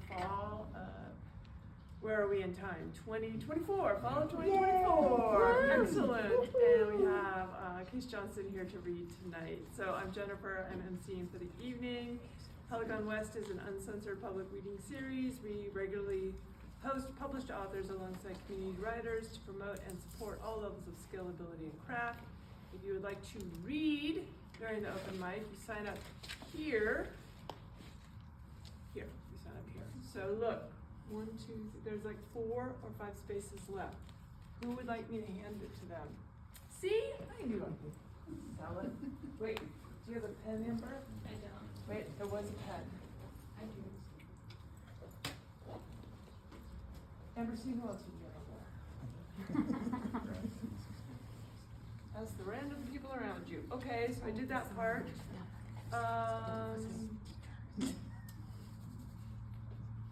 fall, where are we in time? 2024, fall of 2024. Yay. Excellent. And we have Kase Johnstun here to read tonight. So I'm Jennifer, I'm emceeing for the evening. Helicon West is an uncensored public reading series. We regularly host published authors alongside community writers to promote and support all levels of skill, ability, and craft. If you would like to read during the open mic, you sign up here. Here, you sign up here. So look, 1, 2, 3, there's like 4 or 5 spaces left. Who would like me to hand it to them? See? I can do it. Sell it. Wait, do you have a pen, Amber? I don't. Wait, there was a pen. I do. Amber, see who else would you have? Ask the random people around you. Okay, so I did that part.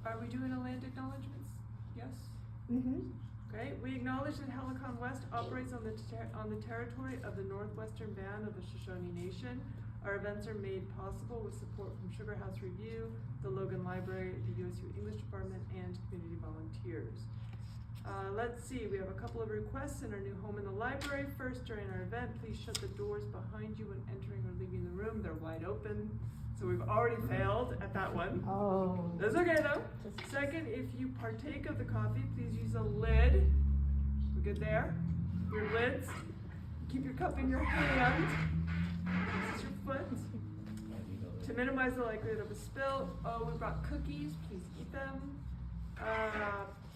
Are we doing a land acknowledgements? Yes? Mm-hmm. Great. We acknowledge that Helicon West operates on the territory of the Northwestern Band of the Shoshone Nation. Our events are made possible with support from Sugar House Review, the Logan Library, the USU English Department, and community volunteers. Let's see, we have a couple of requests in our new home in the library. First, during our event, please shut the doors behind you when entering or leaving the room. They're wide open. So we've already failed at that one. Oh. That's okay though. Second, if you partake of the coffee, please use a lid. We're good there? Your lids. Keep your cup in your hand. This is your foot. To minimize the likelihood of a spill. Oh, we brought cookies. Please eat them.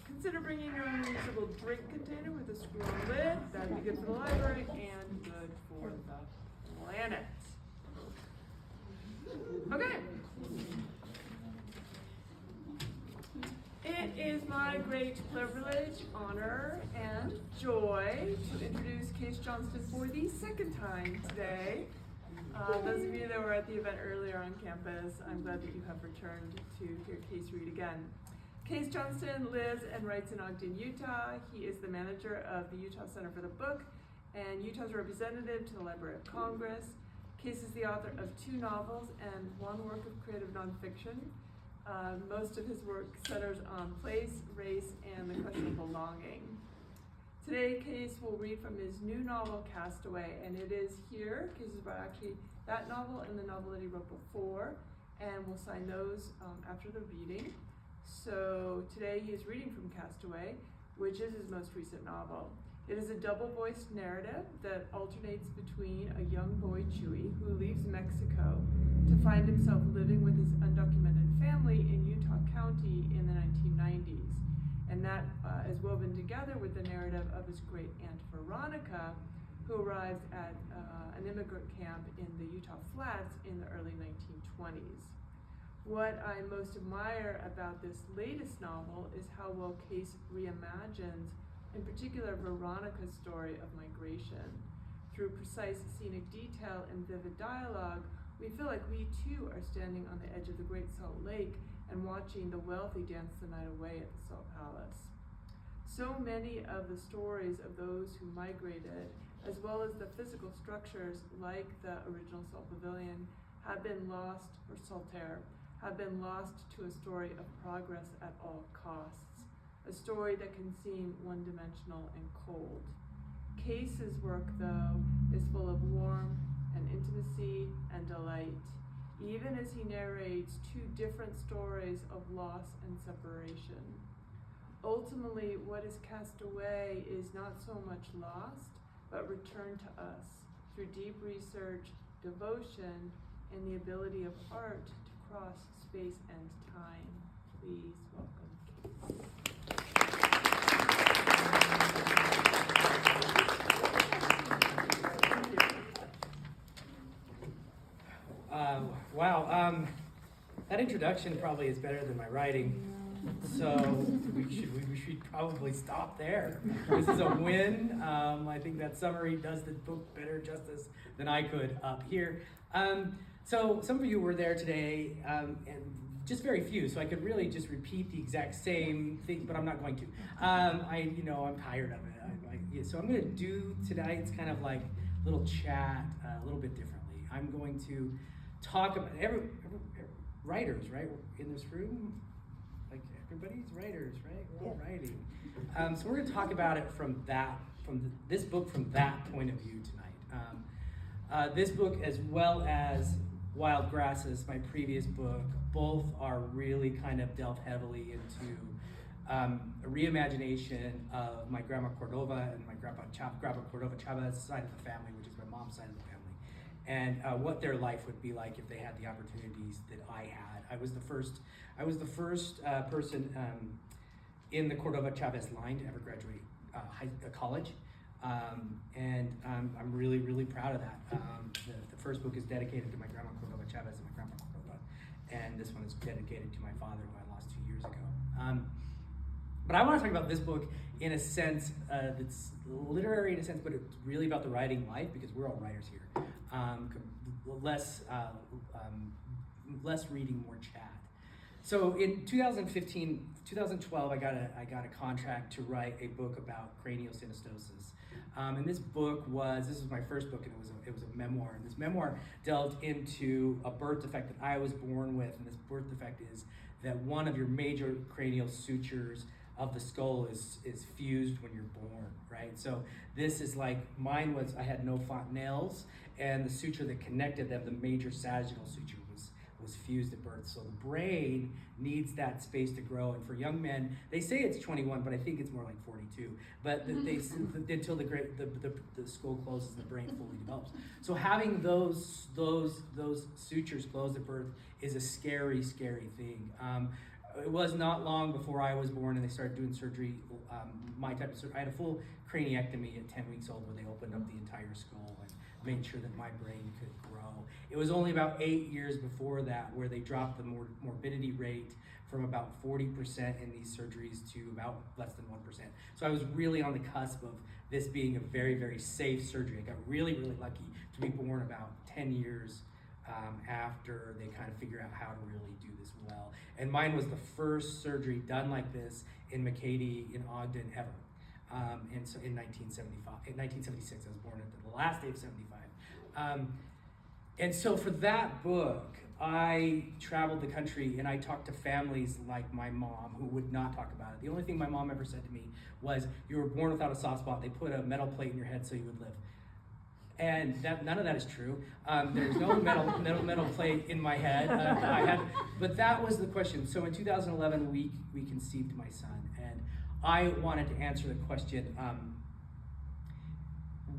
Consider bringing your own reusable drink container with a screw-on lid. That'd be good for the library and good for the planet. Okay. It is my great privilege, honor, and joy to introduce Kase Johnstun for the second time today. Those of you that were at the event earlier on campus, I'm glad that you have returned to hear Kase read again. Kase Johnstun lives and writes in Ogden, Utah. He is the manager of the Utah Center for the Book and Utah's representative to the Library of Congress. Kase is the author of 2 novels and 1 work of creative nonfiction. Most of his work centers on place, race, and the question of belonging. Today, Kase will read from his new novel, Castaway, and it is here. Kase has brought actually that novel and the novel that he wrote before, and we'll sign those after the reading. So today he is reading from Castaway, which is his most recent novel. It is a double-voiced narrative that alternates between a young boy, Chewy, who leaves Mexico to find himself living with his undocumented family in Utah County in the 1990s. And that is woven together with the narrative of his great aunt, Veronica, who arrives at an immigrant camp in the Utah Flats in the early 1920s. What I most admire about this latest novel is how well Kase reimagines, in particular, Veronica's story of migration. Through precise scenic detail and vivid dialogue, we feel like we too are standing on the edge of the Great Salt Lake and watching the wealthy dance the night away at the Salt Palace. So many of the stories of those who migrated, as well as the physical structures like the original Salt Pavilion, have been lost, or Saltaire, have been lost to a story of progress at all costs. A story that can seem one-dimensional and cold. Kase's work, though, is full of warmth and intimacy and delight, even as he narrates 2 different stories of loss and separation. Ultimately, what is cast away is not so much lost, but returned to us through deep research, devotion, and the ability of art to cross space and time. Please welcome Kase. Wow, that introduction probably is better than my writing, so we should probably stop there. This is a win. I think that summary does the book better justice than I could up here. So some of you were there today, and just very few, so I could really just repeat the exact same thing, but I'm not going to. I'm tired of it. So I'm going to do tonight's kind of like little chat a little bit differently. I'm going to talk about every writers, right, in this room. everybody's writers, right? We're all writing. So we're going to talk about it from this book from that point of view tonight. This book, as well as Wild Grasses, my previous book, both are really kind of delved heavily into a reimagination of my grandma Cordova and my grandpa Cordova Chavez side of the family, which is my mom's side of the family, and what their life would be like if they had the opportunities that I had. I was the first person in the Cordova Chavez line to ever graduate college, and I'm really, really proud of that. The first book is dedicated to my grandma Cordova Chavez and my grandpa Cordova, and this one is dedicated to my father, who I lost 2 years ago. But I want to talk about this book in a sense that's literary in a sense, but it's really about the writing life, because we're all writers here. Less reading, more chat. So in 2012, I got a contract to write a book about craniosynostosis. And this was my first book, and it was a memoir. And this memoir delved into a birth defect that I was born with, and this birth defect is that one of your major cranial sutures of the skull is fused when you're born, right? So this is like, mine was, I had no fontanelles, and the suture that connected them, the major sagittal suture, was fused at birth. So the brain needs that space to grow. And for young men, they say it's 21, but I think it's more like 42. But until the skull closes, the brain fully develops. So having those sutures closed at birth is a scary, scary thing. It was not long before I was born and they started doing surgery, my type of surgery. I had a full craniectomy at 10 weeks old, where they opened up the entire skull and made sure that my brain could grow. It was only about 8 years before that where they dropped the morbidity rate from about 40% in these surgeries to about less than 1%. So I was really on the cusp of this being a very, very safe surgery. I got really, really lucky to be born about 10 years after they kind of figure out how to really do this well. And mine was the first surgery done like this in McCady in Ogden ever. And so in 1976, I was born at the last day of 75. And so for that book, I traveled the country and I talked to families like my mom who would not talk about it. The only thing my mom ever said to me was, "You were born without a soft spot. They put a metal plate in your head so you would live." And none of that is true. There's no metal plate in my head. But that was the question. So in 2011, we conceived my son, and I wanted to answer the question,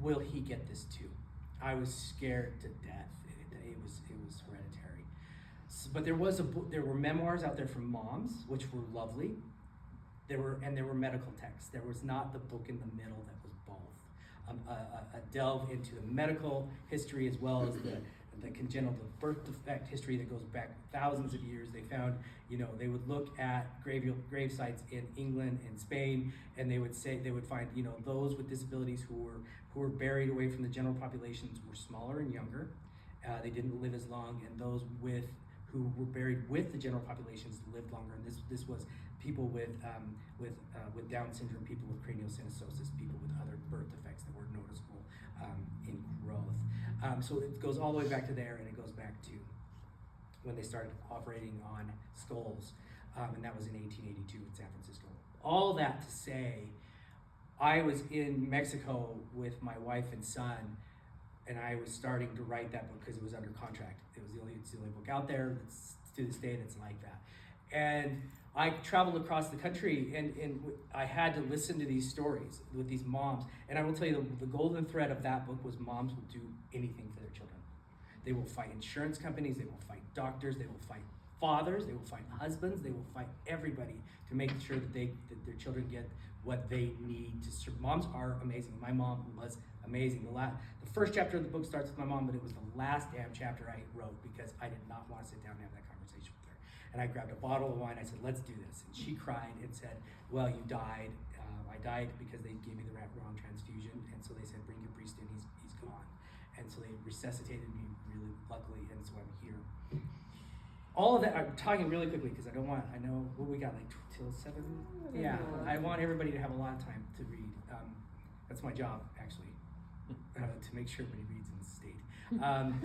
will he get this too? I was scared to death. It was hereditary. So, but there were memoirs out there from moms, which were lovely. There were medical texts. There was not the book in the middle that was both. A delve into the medical history as well as the congenital birth defect history that goes back thousands of years. They found, they would look at grave sites in England and Spain, and they would find, those with disabilities who were buried away from the general populations were smaller and younger. They didn't live as long, and those who were buried with the general populations lived longer. And this was people with Down syndrome, people with craniosynostosis, people with other birth defects that were noticeable in growth. So it goes all the way back to there, and it goes back to when they started operating on skulls, and that was in 1882 in San Francisco. All that to say, I was in Mexico with my wife and son, and I was starting to write that book because it was under contract. It's the only book out there that's to this day that's like that. And I traveled across the country, and I had to listen to these stories with these moms. And I will tell you, the golden thread of that book was moms will do anything for their children. They will fight insurance companies, they will fight doctors, they will fight fathers, they will fight husbands, they will fight everybody to make sure that their children get what they need to serve. Moms are amazing. My mom was amazing. The first chapter of the book starts with my mom, but it was the last damn chapter I wrote because I did not want to sit down and have that conversation with her. And I grabbed a bottle of wine. I said, "Let's do this." And she cried and said, "Well, you died." I died because they gave me the wrong transfusion, and so they said, "Bring your priest in. He's gone." And so they resuscitated me really luckily, and so I'm here. All of that, I'm talking really quickly because I know what we got, like till 7? Yeah, I want everybody to have a lot of time to read. That's my job, actually, to make sure everybody reads in the state. Um,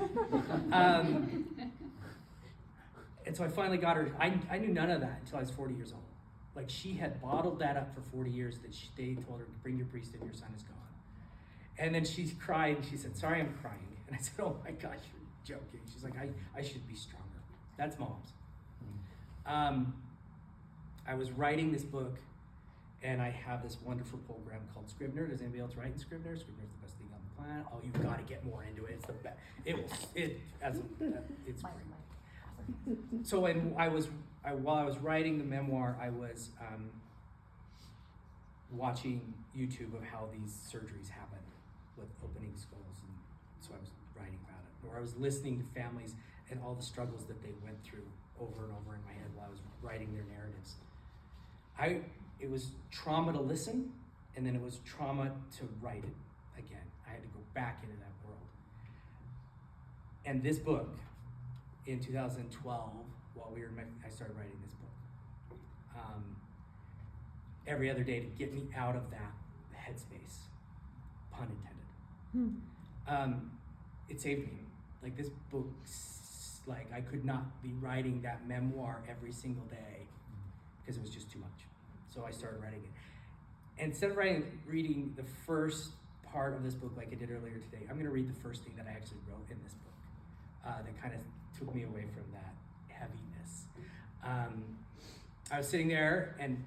And so I finally got her. I knew none of that until I was 40 years old. Like she had bottled that up for 40 years that they told her, bring your priest in, your son is gone. And then she cried, and she said, sorry, I'm crying. And I said, oh my gosh, you're joking. She's like, I should be stronger. That's moms. I was writing this book, and I have this wonderful program called Scrivener. Does anybody else write in Scrivener? Scrivener's the best thing on the planet. Oh, you've got to get more into it. It's the best. It's great. So while I was writing the memoir, I was watching YouTube of how these surgeries happen with opening skulls, and so I was writing about it. Or I was listening to families and all the struggles that they went through over and over in my head while I was writing their narratives. It was trauma to listen, and then it was trauma to write it again. I had to go back into that world. And this book, in 2012, while we were in Mexico, I started writing this book. Every other day to get me out of that headspace, pun intended. It saved me. Like this book, like I could not be writing that memoir every single day because it was just too much. So I started writing it. And instead of reading the first part of this book like I did earlier today, I'm gonna read the first thing that I actually wrote in this book that kind of took me away from that heaviness. I was sitting there, and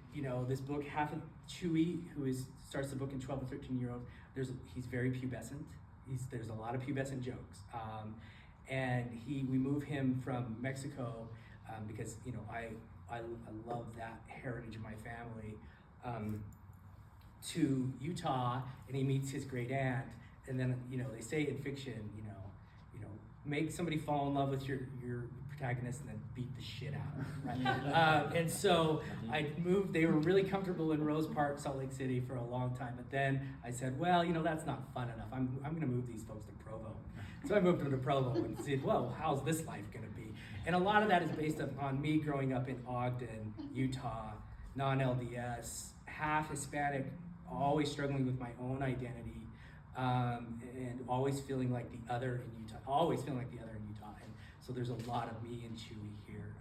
this book, half of Chewy, who starts the book in 12 and 13-year-olds, he's very pubescent. There's a lot of pubescent jokes, and we move him from Mexico because I love that heritage of my family, to Utah, and he meets his great aunt, and then they say in fiction, make somebody fall in love with your protagonist and then beat the shit out of them, right? And so I moved. They were really comfortable in Rose Park, Salt Lake City for a long time, but then I said, well, that's not fun enough. I'm gonna move these folks to Provo. So I moved them to Provo and said, well, how's this life gonna be? And a lot of that is based on me growing up in Ogden, Utah, non-LDS, half Hispanic, always struggling with my own identity, and always feeling like the other in Utah, And so there's a lot of me and Chewy here.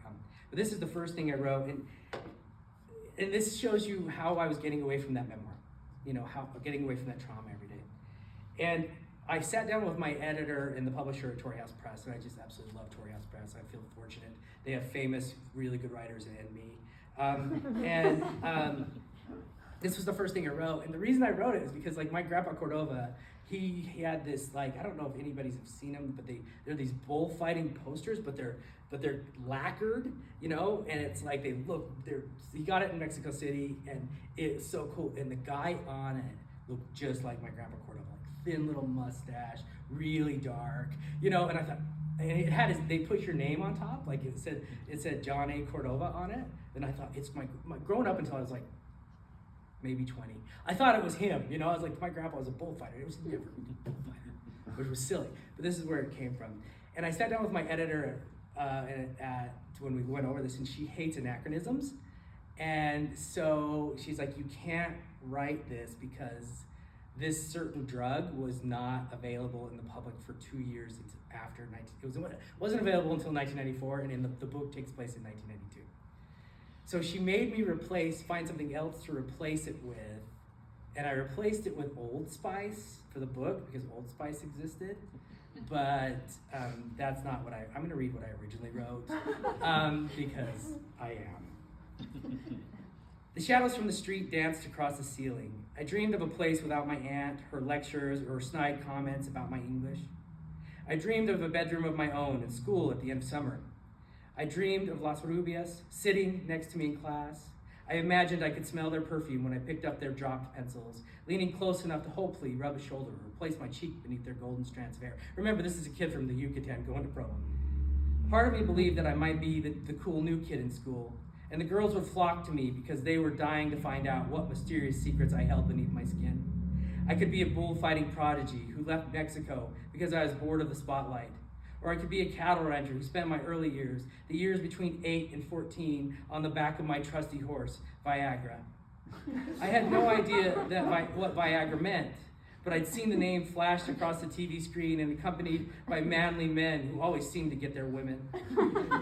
But this is the first thing I wrote, and this shows you how I was getting away from that memoir, how getting away from that trauma every day. And I sat down with my editor and the publisher at Torrey House Press, and I just absolutely love Torrey House Press. I feel fortunate. They have famous, really good writers and me. This was the first thing I wrote, and the reason I wrote it is because my grandpa Cordova, he had this I don't know if anybody's seen them, but they're these bullfighting posters, but they're lacquered, and it's like he got it in Mexico City, and it's so cool. And the guy on it looked just like my grandpa Cordova, thin little mustache, really dark, and I thought, and it had they put your name on top, it said John A. Cordova on it, and I thought it's my growing up until I was maybe 20. I thought it was him, I was like, my grandpa was a bullfighter. It was never a bullfighter, which was silly, but this is where it came from. And I sat down with my editor when we went over this, and she hates anachronisms. And so she's like, you can't write this because this certain drug was not available in the public for 2 years after it wasn't available until 1994, and the book takes place in 1992. So she made me find something else to replace it with, and I replaced it with Old Spice for the book because Old Spice existed, but that's not what I'm gonna read what I originally wrote, because I am. The shadows from the street danced across the ceiling. I dreamed of a place without my aunt, her lectures, or snide comments about my English. I dreamed of a bedroom of my own in school at the end of summer. I dreamed of Las Rubias sitting next to me in class. I imagined I could smell their perfume when I picked up their dropped pencils, leaning close enough to hopefully rub a shoulder or place my cheek beneath their golden strands of hair. Remember, this is a kid from the Yucatan going to Provo. Part of me believed that I might be the cool new kid in school, and the girls would flock to me because they were dying to find out what mysterious secrets I held beneath my skin. I could be a bullfighting prodigy who left Mexico because I was bored of the spotlight. Or I could be a cattle rancher who spent my early years, the years between 8 and 14, on the back of my trusty horse, Viagra. I had no idea what Viagra meant, but I'd seen the name flashed across the TV screen and accompanied by manly men who always seemed to get their women.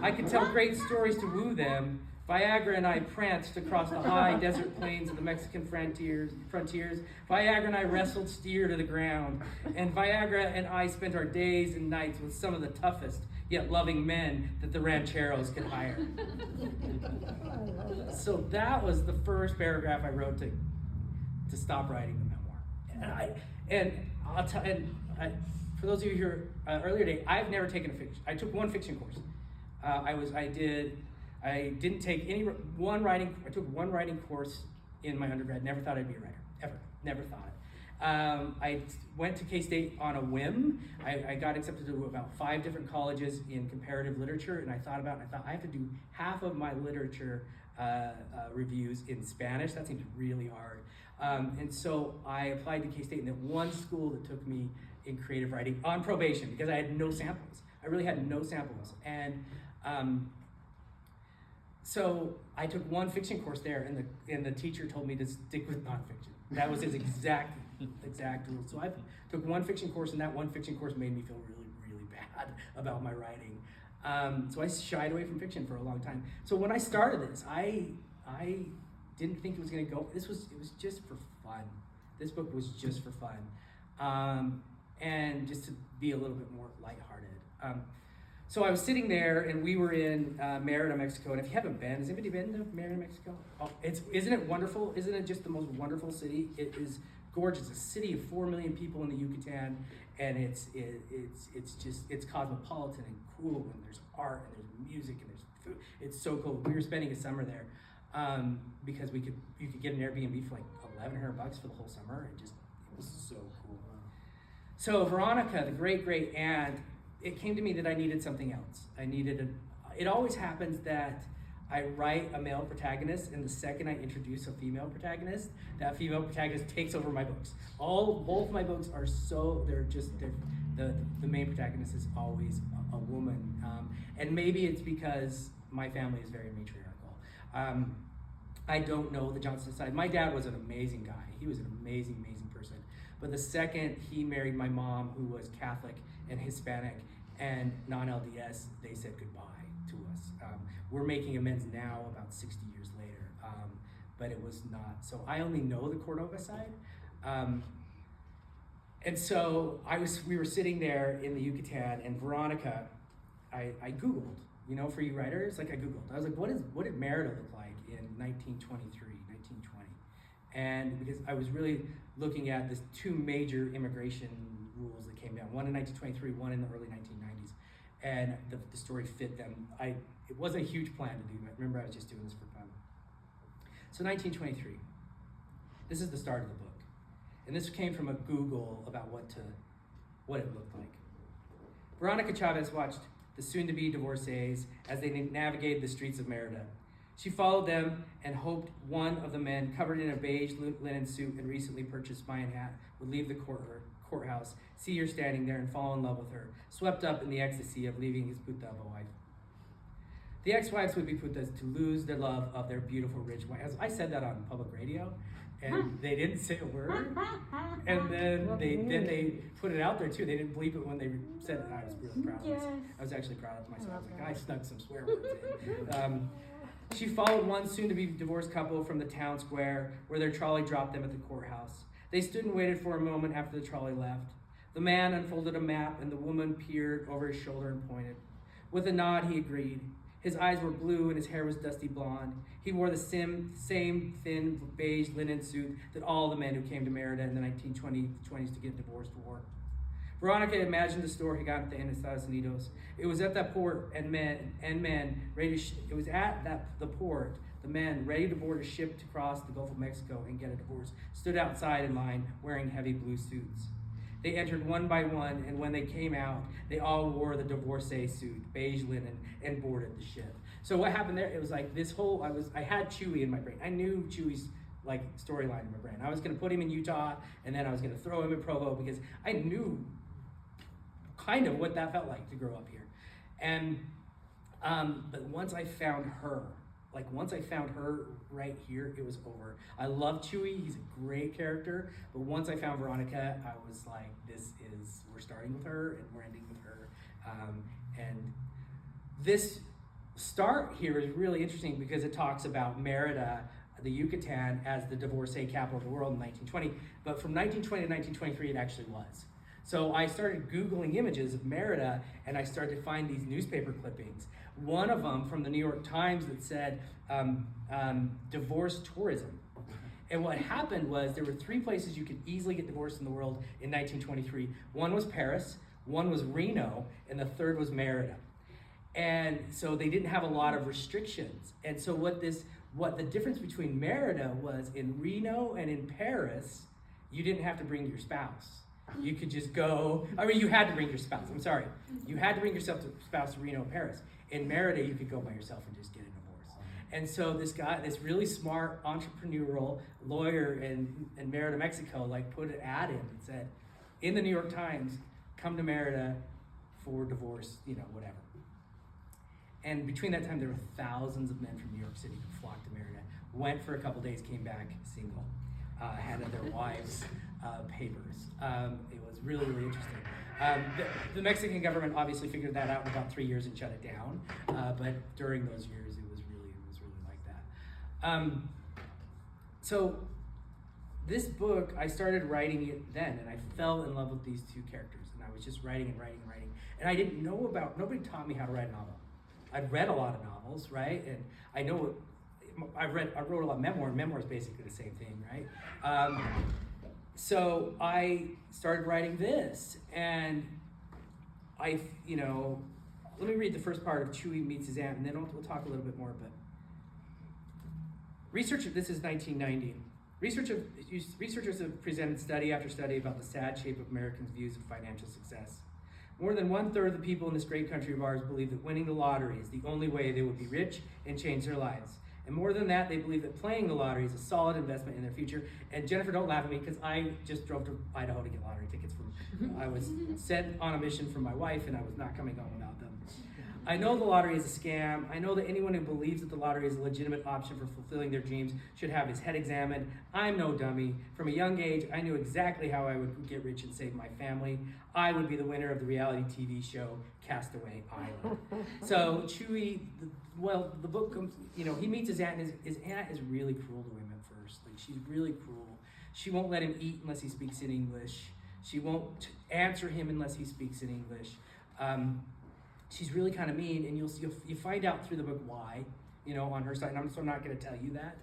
I could tell great stories to woo them, Viagra and I pranced across the high desert plains of the Mexican frontiers. Viagra and I wrestled steer to the ground. And Viagra and I spent our days and nights with some of the toughest, yet loving men that the rancheros could hire. So that was the first paragraph I wrote to stop writing the memoir. For those of you here earlier today, I've never taken a fiction. I took one fiction course. I didn't take I took one writing course in my undergrad. Never thought I'd be a writer, ever. Never thought it. I went to K-State on a whim. I got accepted to about 5 different colleges in comparative literature, and I thought I have to do half of my literature reviews in Spanish. That seems really hard. And so I applied to K-State, and at one school that took me in creative writing on probation because I had no samples. I really had no samples. And so I took one fiction course there, and the teacher told me to stick with nonfiction. That was his exact rule. So I took one fiction course, and that one fiction course made me feel really, really bad about my writing. So I shied away from fiction for a long time. So when I started this, I didn't think it was going to go. It was just for fun. This book was just for fun, and just to be a little bit more lighthearted. So I was sitting there, and we were in Merida, Mexico. And if you haven't been, has anybody been to Merida, Mexico? Oh, isn't it wonderful? Isn't it just the most wonderful city? It is gorgeous. A city of 4 million people in the Yucatan, and it's cosmopolitan and cool, and there's art and there's music and there's food. It's so cool. We were spending a summer there because you could get an Airbnb for like $1,100 for the whole summer. It was so cool. So Veronica, the great aunt, it came to me that I needed something else. It always happens that I write a male protagonist, and the second I introduce a female protagonist, that female protagonist takes over my books. Both my books are the main protagonist is always a woman. And maybe it's because my family is very matriarchal. I don't know the Johnstun side. My dad was an amazing guy. He was an amazing person. But the second he married my mom, who was Catholic and Hispanic and non-LDS, they said goodbye to us. We're making amends now, about 60 years later, but it was not. So I only know the Cordova side. And so we were sitting there in the Yucatan, and Veronica, I Googled, for you writers, I Googled. I was like, what did Merida look like in 1923, 1920? And because I was really looking at this 2 major immigration rules that came down, one in 1923, one in the early 1990s, and the story fit them. It wasn't a huge plan to do, but remember I was just doing this for fun. So 1923, this is the start of the book. And this came from a Google about what it looked like. Veronica Chavez watched the soon-to-be divorcees as they navigated the streets of Merida. She followed them and hoped one of the men, covered in a beige linen suit and recently purchased Mayan hat, would leave the courthouse, see her standing there, and fall in love with her, swept up in the ecstasy of leaving his puta of a wife. The ex-wives would be putas to lose their love of their beautiful, rich wives. I said that on public radio, and they didn't say a word. And then they put it out there too. They didn't believe it when they said it. I was really proud of myself. I was actually proud of myself. I was like, I snuck some swear words in. She followed one soon-to-be divorced couple from the town square where their trolley dropped them at the courthouse. They stood and waited for a moment after the trolley left. The man unfolded a map, and the woman peered over his shoulder and pointed. With a nod, he agreed. His eyes were blue and his hair was dusty blonde. He wore the same thin beige linen suit that all the men who came to Merida in the 1920s to get divorced wore. Veronica imagined the store Gigante in Estados Unidos. It was at that port the men ready to board a ship to cross the Gulf of Mexico and get a divorce stood outside in line wearing heavy blue suits. They entered one by one, and when they came out, they all wore the divorcee suit, beige linen, and boarded the ship. So what happened there, it was like this whole, I had Chewie in my brain. I knew Chewie's storyline in my brain. I was gonna put him in Utah, and then I was gonna throw him in Provo because I knew kind of what that felt like to grow up here. And, but once I found her right here, it was over. I love Chewie, he's a great character, but once I found Veronica, I was like, we're starting with her and we're ending with her. And this start here is really interesting because it talks about Merida, the Yucatan, as the divorcee capital of the world in 1920, but from 1920 to 1923 it actually was. So I started Googling images of Merida and I started to find these newspaper clippings. One of them from the New York Times that said divorce tourism. And what happened was there were 3 places you could easily get divorced in the world in 1923. One was Paris, one was Reno, and the third was Merida. And so they didn't have a lot of restrictions. And so what the difference between Merida was, in Reno and in Paris, you didn't have to bring your spouse. You could just go, you had to bring your spouse, I'm sorry. You had to bring your spouse to Reno and Paris. In Merida, you could go by yourself and just get a divorce. And so this guy, this really smart entrepreneurial lawyer in Merida, Mexico, like put an ad in and said, in the New York Times, come to Merida for divorce, whatever. And between that time, there were thousands of men from New York City who flocked to Merida, went for a couple days, came back single, handed their wives papers. It was really, really interesting. The Mexican government obviously figured that out in about 3 years and shut it down. But during those years, it was really like that. So this book, I started writing it then, and I fell in love with these 2 characters, and I was just writing and writing and writing. And I didn't know nobody taught me how to write a novel. I'd read a lot of novels, right? And I know I wrote a lot of memoir, and memoir is basically the same thing, right? So I started writing this, and let me read the first part of Chewie Meets His Aunt, and then we'll talk a little bit more, but this is 1990. Researchers have presented study after study about the sad shape of Americans' views of financial success. More than 1/3 of the people in this great country of ours believe that winning the lottery is the only way they would be rich and change their lives. And more than that, they believe that playing the lottery is a solid investment in their future. And Jennifer, don't laugh at me, because I just drove to Idaho to get lottery tickets I was sent on a mission from my wife, and I was not coming home without them. I know the lottery is a scam. I know that anyone who believes that the lottery is a legitimate option for fulfilling their dreams should have his head examined. I'm no dummy. From a young age, I knew exactly how I would get rich and save my family. I would be the winner of the reality TV show Castaway Island. So Chewie, the book comes, he meets his aunt, and his aunt is really cruel to him at first. Like, she's really cruel. She won't let him eat unless he speaks in English. She won't answer him unless he speaks in English. She's really kind of mean, and you find out through the book why, on her side. And so I'm not going to tell you that.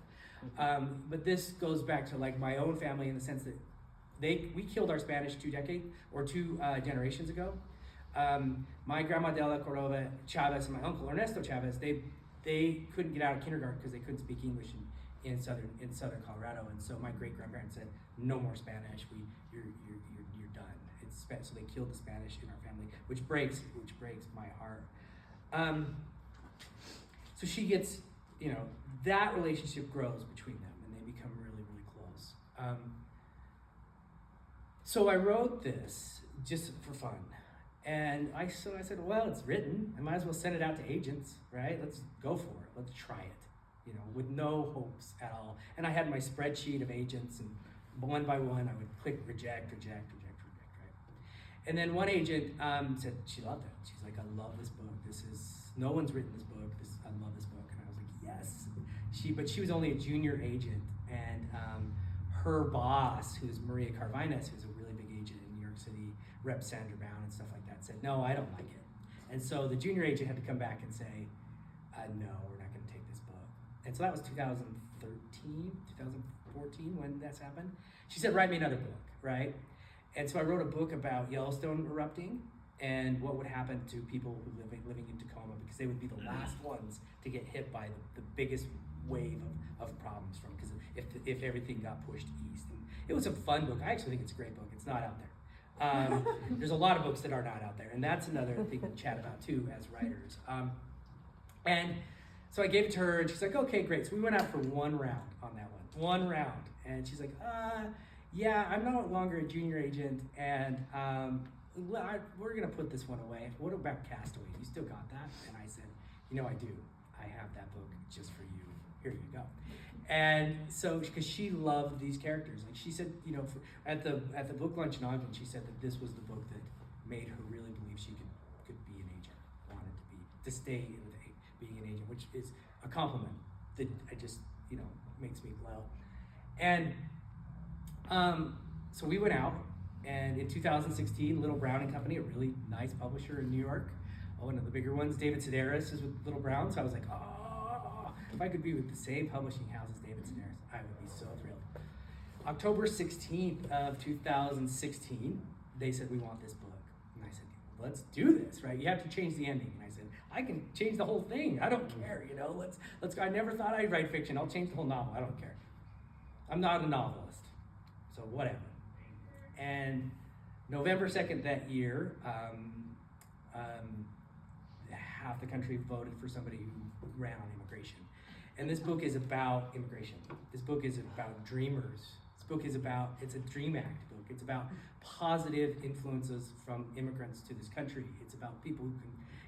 But this goes back to like my own family in the sense that we killed our Spanish 2 generations ago. My grandma Dela Cordova Chavez and my uncle Ernesto Chavez, they couldn't get out of kindergarten because they couldn't speak English in southern Colorado, and so my great grandparents said, no more Spanish. You're done. So they killed the Spanish in our family, which breaks my heart. So she gets, that relationship grows between them, and they become really, really close. So I wrote this just for fun, and I said, well, it's written. I might as well send it out to agents, right? Let's go for it. Let's try it, with no hopes at all. And I had my spreadsheet of agents, and one by one, I would click reject, right? And then one agent said she loved it. She's like, I love this book. No one's written this book. I love this book. And I was like, yes. But she was only a junior agent, and her boss, who's Maria Carvinas, who's a really big agent in New York City, Rep Sandra Brown and stuff like that, said, no, I don't like it. And so the junior agent had to come back and say, no, we're not going to take this book. And so that was 2013, 2014 when that's happened. She said, write me another book, right? And so I wrote a book about Yellowstone erupting and what would happen to people who living in Tacoma, because they would be the last ones to get hit by the biggest wave of problems because if everything got pushed east. And it was a fun book. I actually think it's a great book. It's not out there. There's a lot of books that are not out there, and that's another thing to chat about too as writers. And so I gave it to her, and she's like, okay, great. So we went out for one round on that one. One round. And she's like, yeah, I'm no longer a junior agent, and we're going to put this one away. What about Castaway? You still got that? And I said, I do. I have that book just for you. Here you go. And so, because she loved these characters. Like she said, at the book lunch in Ogden, she said that this was the book that made her really believe she could be an agent, wanted to stay with being an agent, which is a compliment that I just, makes me glow. And so we went out, and in 2016, Little Brown and Company, a really nice publisher in New York, one of the bigger ones, David Sedaris is with Little Brown, so I was like, oh, if I could be with the same publishing house as David Sedaris, I would be so thrilled. October 16th of 2016, they said, we want this book. And I said, let's do this, right? You have to change the ending. And I said, I can change the whole thing. I don't care, let's go. I never thought I'd write fiction. I'll change the whole novel. I don't care. I'm not a novelist, so whatever. And November 2nd that year, half the country voted for somebody who ran on immigration. And this book is about immigration. This book is about dreamers. This book is about, it's a Dream Act book. It's about positive influences from immigrants to this country. It's about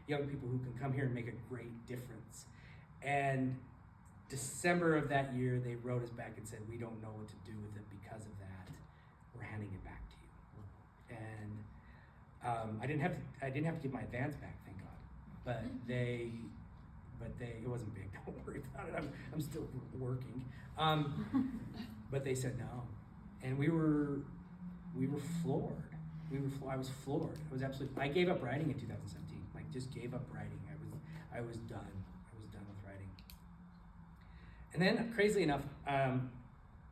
young people who can come here and make a great difference. And December of that year, they wrote us back and said, we don't know what to do with it because of that. We're handing it back to you. And I didn't have to give my advance back, thank God. But it wasn't big. Don't worry about it. I'm still working. But they said no, and we were floored. I was floored. I gave up writing in 2017. Like, just gave up writing. I was done. I was done with writing. And then, crazily enough,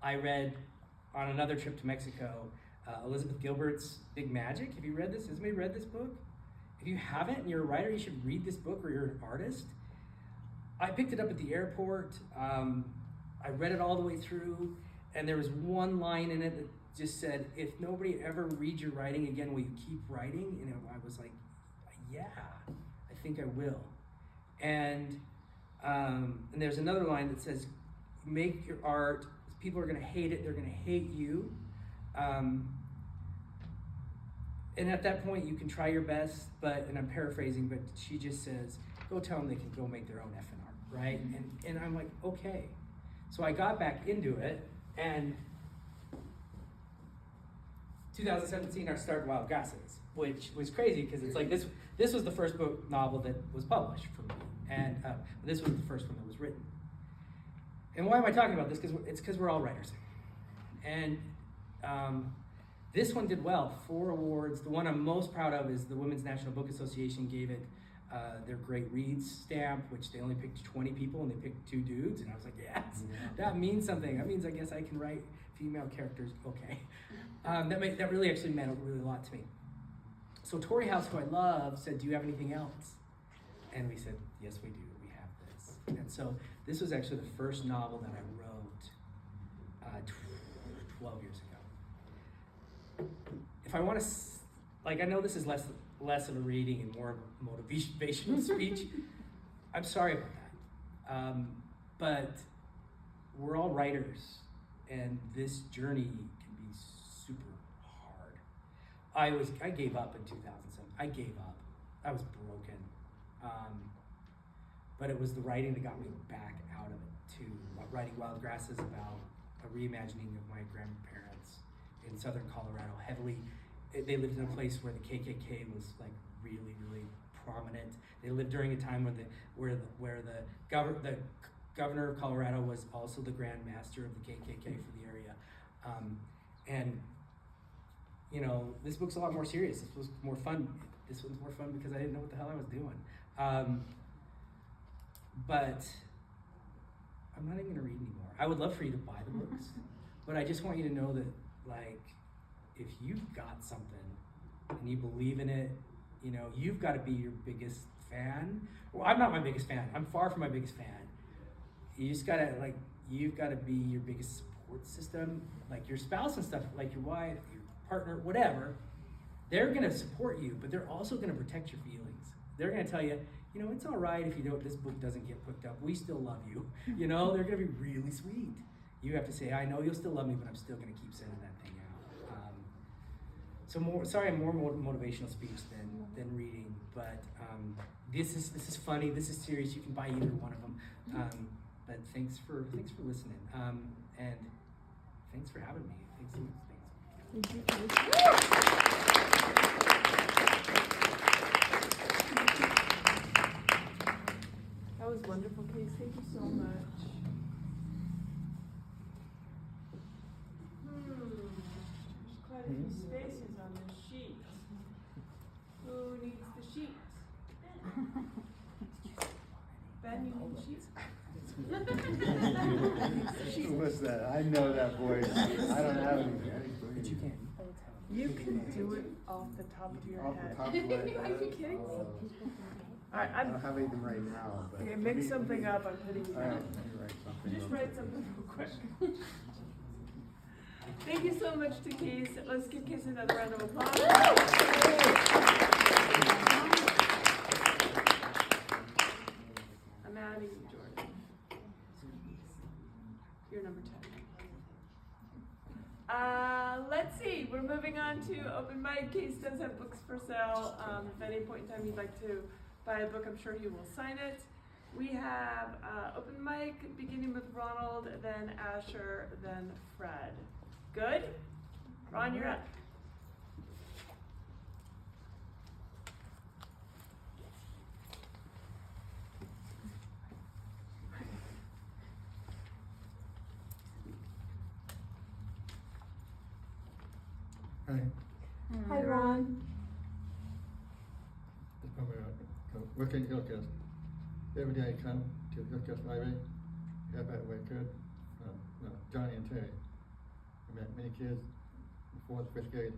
I read on another trip to Mexico, Elizabeth Gilbert's Big Magic. Have you read this? Has anybody read this book? If you haven't and you're a writer, you should read this book, or you're an artist. I picked it up at the airport. I read it all the way through, and there was one line in it that just said, if nobody ever reads your writing again, will you keep writing? And I was like, yeah, I think I will. And there's another line that says, make your art, people are gonna hate it, they're gonna hate you. And at that point, you can try your best, and I'm paraphrasing, but she just says, go tell them they can go make their own effing art, right? And I'm like, okay. So I got back into it, and 2017, I started Wild Grasses, which was crazy, because it's like, this was the first novel that was published for me, and this was the first one that was written. And why am I talking about this? Because we're all writers. And this one did well, 4 awards. The one I'm most proud of is the Women's National Book Association gave it their Great Reads stamp, which they only picked 20 people and they picked 2 dudes. And I was like, yes, that means something. That means I guess I can write female characters, okay. That really actually meant really a lot to me. So Tori House, who I love, said, do you have anything else? And we said, yes, we do, we have this. And so this was actually the first novel that I wrote 12 years ago. If I want to, I know this is less of a reading and more of a motivational speech. I'm sorry about that. But we're all writers, and this journey can be super hard. I gave up in 2007. I gave up. I was broken. But it was the writing that got me back out of it too. Writing Wild Grasses about a reimagining of my grandparents in southern Colorado. They lived in a place where the KKK was like really, really prominent. They lived during a time where the governor of Colorado was also the Grand Master of the KKK for the area. And this book's a lot more serious. This was more fun. This one's more fun because I didn't know what the hell I was doing. But I'm not even gonna read anymore. I would love for you to buy the books, but I just want you to know that, if you've got something and you believe in it, you've got to be your biggest fan. Well, I'm not my biggest fan. I'm far from my biggest fan. You just gotta you've got to be your biggest support system, like your spouse and stuff, like your wife, your partner, whatever. They're gonna support you, but they're also gonna protect your feelings. They're gonna tell you, it's all right if this book doesn't get picked up. We still love you. They're gonna be really sweet. You have to say, I know you'll still love me, but I'm still gonna keep sending that thing out. More motivational speech than reading, but this is funny. This is serious. You can buy either one of them. But thanks for listening, and thanks for having me. Thanks so much. That was wonderful. What's that? I know that voice. I don't have any. But you can't. You can do it off the top of your Off head. the top of my head. Are you kidding me? Alright, I don't have anything right now, but. okay, make something up, I'm hitting you Alright, down. let me write something. Just real write quick. something real quick. Thank you so much to Kase. Let's give Kase another round of applause. I'm adding you, Jordan. You're number 10. Let's see, we're moving on to open mic. Kase does have books for sale. If at any point in time you'd like to buy a book, I'm sure he will sign it. We have open mic beginning with Ronald, then Asher, then Fred. Good? Ron, you're up. Hi. Hi, Ron. Working Hillcrest. Every day I come to Hillcrest Library, help out where I could. Johnny and Terry. I met many kids in 4th, 5th grade.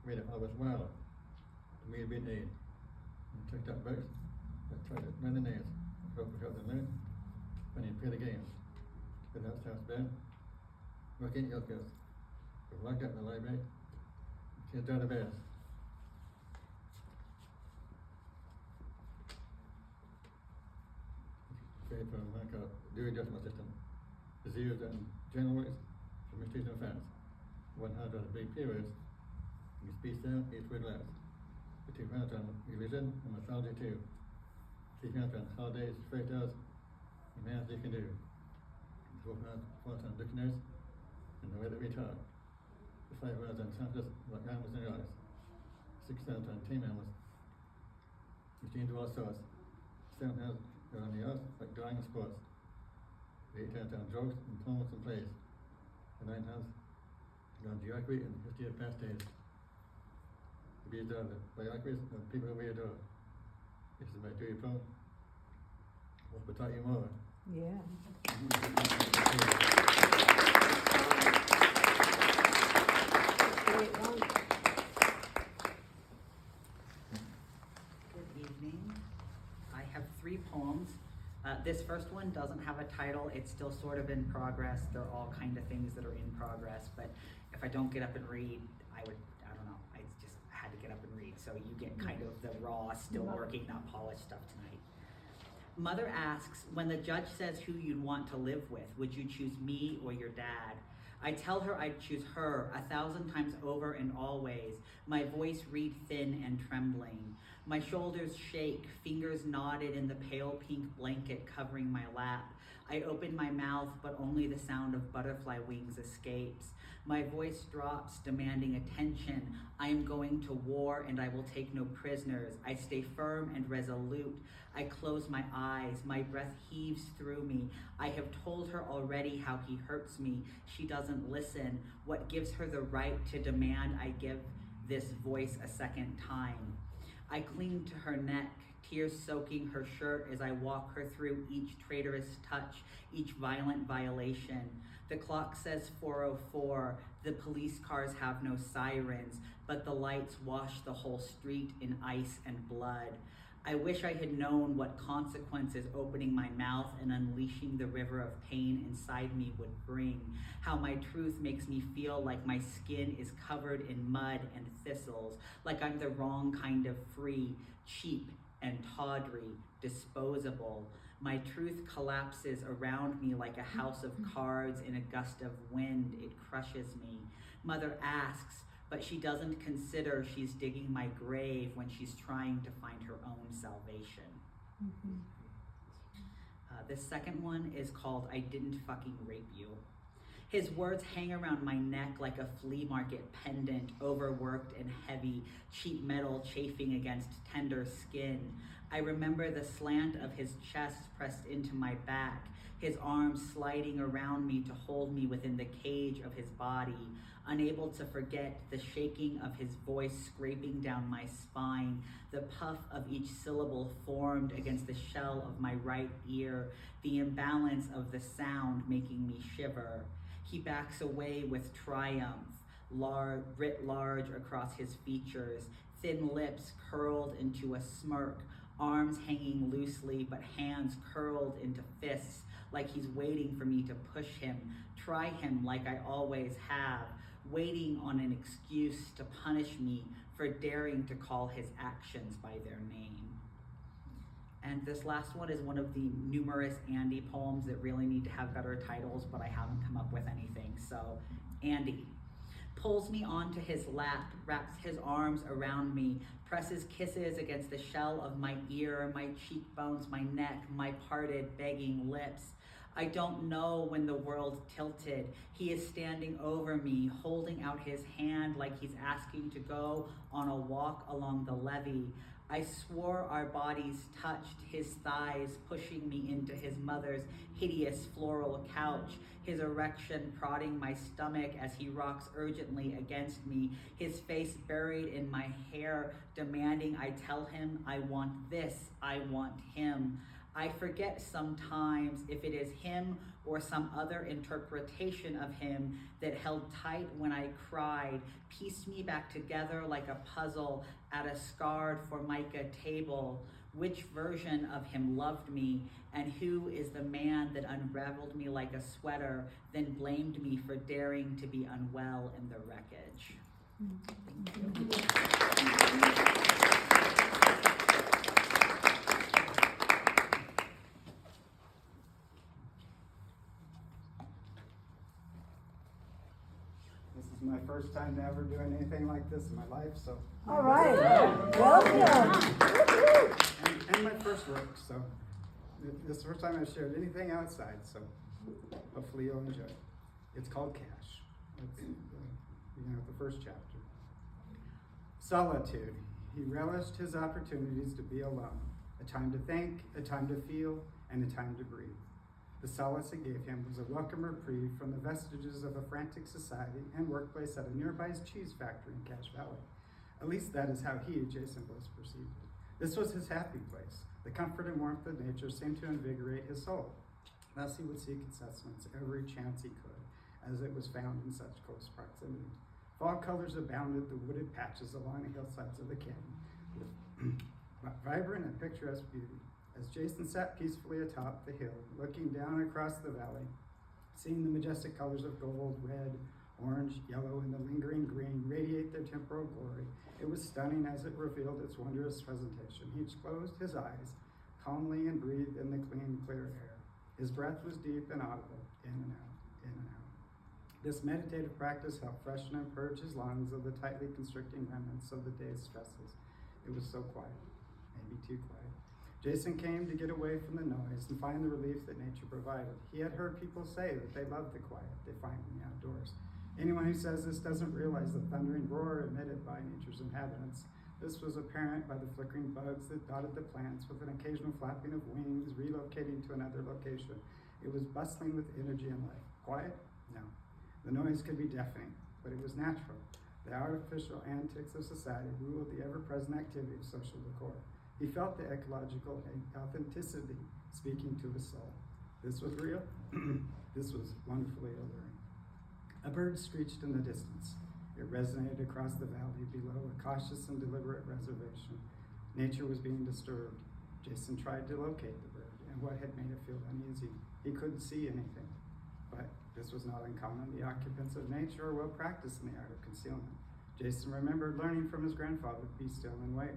Made it all worthwhile. To me, it'd be an aid. And checked out books. I tried to learn the names. Help them learn. And you play the games. But that's how it's been. Working Hillcrest. We're locked up in the library. Kids are the best. Okay, from Dewey Decimal System. The zeros and general words for mistakes and offense. 100 on the big periods. You speak down, each word last. The 200 on religion and mythology too. 300 on holidays, fairy tales, and math you can do. 400 on dictionaries and the way that we talk. The 500 on scientists, like animals and eyes. 600 on team animals. Machines of all sorts. 700 on the earth, like drawing and sports. 800 on jokes and poems and plays. And 900 on geography and history of past days. These are the biographies of people who we adore. This is my Dewey poem. Hope I taught you more. Yeah. Great, Ron. Good evening. I have 3 poems. This first one doesn't have a title. It's still sort of in progress. They're all kind of things that are in progress, but if I don't get up and read, I don't know, I just had to get up and read. So you get kind of the raw, still working, not polished stuff tonight. Mother asks, when the judge says who you'd want to live with, would you choose me or your dad? I tell her I'd choose her 1,000 times over and always, my voice reed thin and trembling. My shoulders shake, fingers knotted in the pale pink blanket covering my lap. I open my mouth, but only the sound of butterfly wings escapes. My voice drops, demanding attention. I am going to war and I will take no prisoners. I stay firm and resolute. I close my eyes. My breath heaves through me. I have told her already how he hurts me. She doesn't listen. What gives her the right to demand I give this voice a second time? I cling to her neck, tears soaking her shirt as I walk her through each traitorous touch, each violent violation. The clock says 4:04. The police cars have no sirens, but the lights wash the whole street in ice and blood. I wish I had known what consequences opening my mouth and unleashing the river of pain inside me would bring. How my truth makes me feel like my skin is covered in mud and thistles, like I'm the wrong kind of free, cheap and tawdry, disposable. My truth collapses around me like a house of cards in a gust of wind. It crushes me. Mother asks, but she doesn't consider she's digging my grave when she's trying to find her own salvation. The second one is called I Didn't Fucking Rape You. His words hang around my neck like a flea market pendant, overworked and heavy, cheap metal chafing against tender skin. I remember the slant of his chest pressed into my back, his arms sliding around me to hold me within the cage of his body, unable to forget the shaking of his voice scraping down my spine, the puff of each syllable formed against the shell of my right ear, the imbalance of the sound making me shiver. He backs away with triumph, writ large across his features, thin lips curled into a smirk, arms hanging loosely but hands curled into fists, like he's waiting for me to push him, try him like I always have, waiting on an excuse to punish me for daring to call his actions by their name. And this last one is one of the numerous Andy poems that really need to have better titles, but I haven't come up with anything. So, Andy pulls me onto his lap, wraps his arms around me, presses kisses against the shell of my ear, my cheekbones, my neck, my parted, begging lips. I don't know when the world tilted. He is standing over me, holding out his hand like he's asking to go on a walk along the levee. I swore our bodies touched, his thighs pushing me into his mother's hideous floral couch, his erection prodding my stomach as he rocks urgently against me, his face buried in my hair, demanding I tell him I want this, I want him. I forget sometimes if it is him or some other interpretation of him that held tight when I cried, pieced me back together like a puzzle at a scarred Formica table. Which version of him loved me, and who is the man that unraveled me like a sweater, then blamed me for daring to be unwell in the wreckage? This is my first time ever doing anything like this in my life, so. All right. Welcome. And my first work, so. This is the first time I've shared anything outside, so hopefully you'll enjoy it. It's called Cash. It's, the first chapter. Solitude. He relished his opportunities to be alone. A time to think, a time to feel, and a time to breathe. The solace it gave him was a welcome reprieve from the vestiges of a frantic society and workplace at a nearby cheese factory in Cache Valley. At least that is how he, Jason Bliss, perceived it. This was his happy place. The comfort and warmth of nature seemed to invigorate his soul. Thus he would seek its sustenance every chance he could, as it was found in such close proximity. Fall colors abounded the wooded patches along the hillsides of the canyon, with vibrant and picturesque beauty. As Jason sat peacefully atop the hill, looking down across the valley, seeing the majestic colors of gold, red, orange, yellow, and the lingering green radiate their temporal glory, it was stunning as it revealed its wondrous presentation. He closed his eyes calmly and breathed in the clean, clear air. His breath was deep and audible, in and out, in and out. This meditative practice helped freshen and purge his lungs of the tightly constricting remnants of the day's stresses. It was so quiet, maybe too quiet. Jason came to get away from the noise and find the relief that nature provided. He had heard people say that they love the quiet they find in the outdoors. Anyone who says this doesn't realize the thundering roar emitted by nature's inhabitants. This was apparent by the flickering bugs that dotted the plants, with an occasional flapping of wings relocating to another location. It was bustling with energy and life. Quiet? No. The noise could be deafening, but it was natural. The artificial antics of society ruled the ever-present activity of social decor. He felt the ecological authenticity speaking to his soul. This was real. This was wonderfully alluring. A bird screeched in the distance. It resonated across the valley below, a cautious and deliberate reservation. Nature was being disturbed. Jason tried to locate the bird and what had made it feel uneasy. He couldn't see anything, but this was not uncommon. The occupants of nature are well practiced in the art of concealment. Jason remembered learning from his grandfather, be still and wait.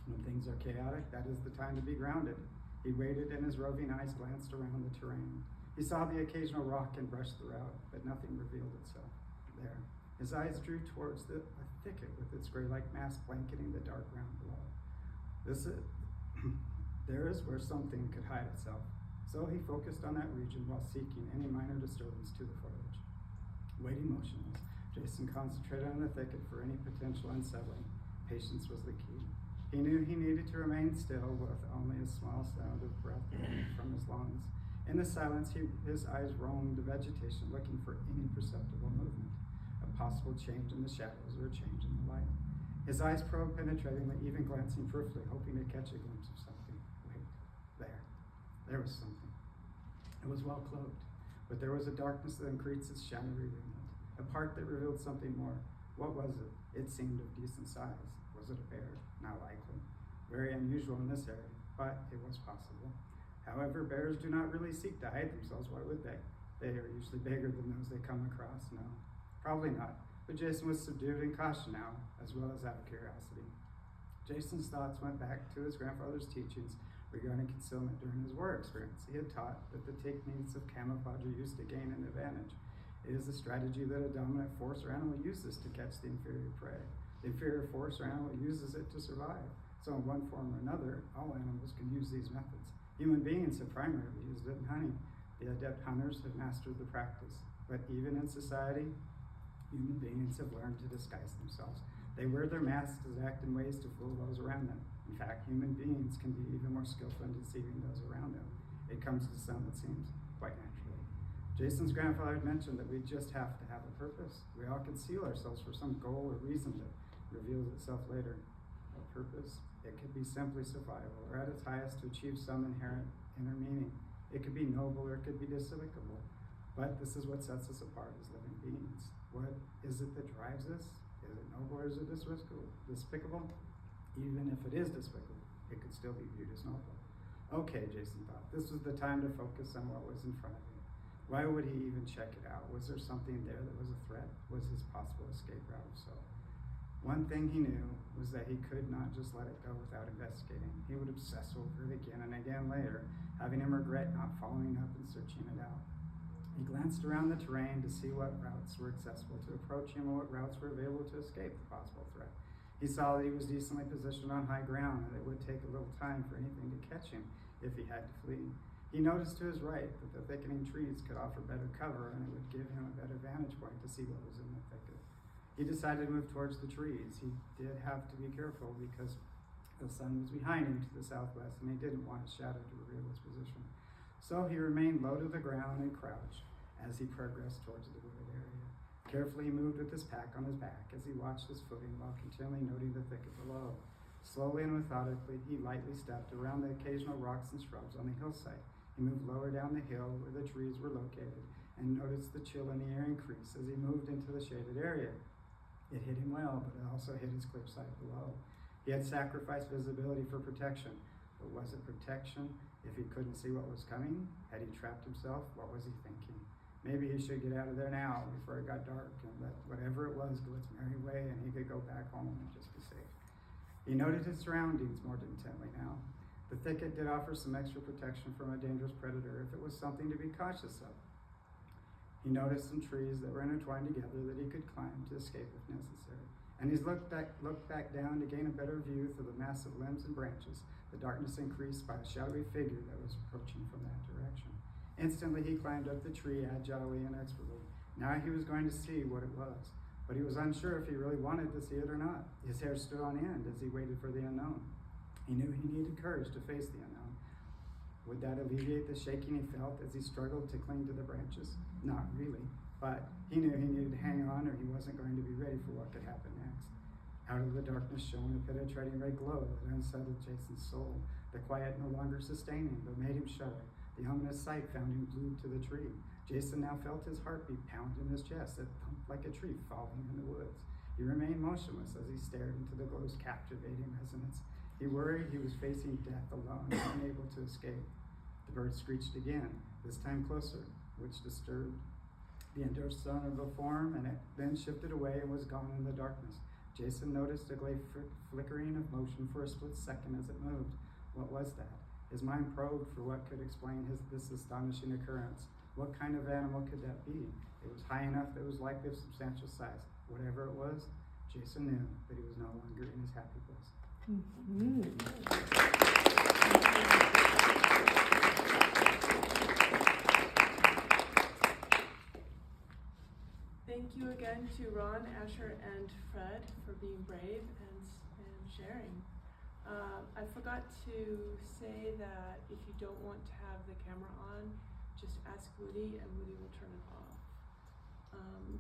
When things are chaotic, that is the time to be grounded. He waited and his roving eyes glanced around the terrain. He saw the occasional rock and brushed the route, but nothing revealed itself there. His eyes drew towards a thicket with its gray-like mass blanketing the dark ground below. There is where something could hide itself. So he focused on that region while seeking any minor disturbance to the foliage. Waiting motionless, Jason concentrated on the thicket for any potential unsettling. Patience was the key. He knew he needed to remain still with only a small sound of breath from his lungs. In the silence, his eyes roamed the vegetation looking for any perceptible movement, a possible change in the shadows or a change in the light. His eyes probed penetratingly, even glancing peripherally, hoping to catch a glimpse of something. Wait, there was something. It was well cloaked, but there was a darkness that increased its shadowy raiment, a part that revealed something more. What was it? It seemed of decent size. Was it a bear? Not likely. Very unusual in this area, but it was possible. However, bears do not really seek to hide themselves. Why would they? They are usually bigger than those they come across. No, probably not. But Jason was subdued in caution now, as well as out of curiosity. Jason's thoughts went back to his grandfather's teachings regarding concealment during his war experience. He had taught that the techniques of camouflage are used to gain an advantage. It is a strategy that a dominant force or animal uses to catch the inferior prey. The inferior force or animal uses it to survive. So in one form or another, all animals can use these methods. Human beings have primarily used it in hunting. The adept hunters have mastered the practice. But even in society, human beings have learned to disguise themselves. They wear their masks to act in ways to fool those around them. In fact, human beings can be even more skillful in deceiving those around them. It comes to some, it seems, quite naturally. Jason's grandfather had mentioned that we just have to have a purpose. We all conceal ourselves for some goal or reason that reveals itself later. A purpose, it could be simply survival, or at its highest to achieve some inherent inner meaning. It could be noble or it could be despicable. But this is what sets us apart as living beings. What is it that drives us? Is it noble or is it despicable? Even if it is despicable, it could still be viewed as noble. Okay, Jason thought, this was the time to focus on what was in front of him. Why would he even check it out? Was there something there that was a threat? Was his possible escape route so? One thing he knew was that he could not just let it go without investigating. He would obsess over it again and again later, having him regret not following up and searching it out. He glanced around the terrain to see what routes were accessible to approach him or what routes were available to escape the possible threat. He saw that he was decently positioned on high ground and it would take a little time for anything to catch him if he had to flee. He noticed to his right that the thickening trees could offer better cover and it would give him a better vantage point to see what was in the thicket. He decided to move towards the trees. He did have to be careful because the sun was behind him to the southwest and he didn't want his shadow to reveal his position. So he remained low to the ground and crouched as he progressed towards the wooded area. Carefully he moved with his pack on his back as he watched his footing while continually noting the thicket below. Slowly and methodically, he lightly stepped around the occasional rocks and shrubs on the hillside. He moved lower down the hill where the trees were located and noticed the chill in the air increase as he moved into the shaded area. It hit him well, but it also hit his cliffside below. He had sacrificed visibility for protection, but was it protection if he couldn't see what was coming? Had he trapped himself? What was he thinking? Maybe he should get out of there now before it got dark and let whatever it was go its merry way and he could go back home and just be safe. He noted his surroundings more intently now. The thicket did offer some extra protection from a dangerous predator if it was something to be cautious of. He noticed some trees that were intertwined together that he could climb to escape if necessary. And he looked back down to gain a better view through the massive limbs and branches. The darkness increased by a shadowy figure that was approaching from that direction. Instantly he climbed up the tree agilely and expertly. Now he was going to see what it was, but he was unsure if he really wanted to see it or not. His hair stood on end as he waited for the unknown. He knew he needed courage to face the unknown. Would that alleviate the shaking he felt as he struggled to cling to the branches? Not really, but he knew he needed to hang on or he wasn't going to be ready for what could happen next. Out of the darkness shone a penetrating red glow that unsettled Jason's soul. The quiet no longer sustained him, but made him shudder. The ominous sight found him glued to the tree. Jason now felt his heartbeat pound in his chest. It thumped like a tree falling in the woods. He remained motionless as he stared into the glow's captivating resonance. He worried he was facing death alone, unable to escape. The bird screeched again, this time closer, which disturbed the indiscernible form, and it then shifted away and was gone in the darkness. Jason noticed a gray flickering of motion for a split second as it moved. What was that? His mind probed for what could explain this astonishing occurrence. What kind of animal could that be? It was high enough that it was likely of substantial size. Whatever it was, Jason knew that he was no longer in his happy place. thank you again to Ron, Asher, and Fred for being brave and sharing. I forgot to say that if you don't want to have the camera on, just ask Woody and Woody will turn it off.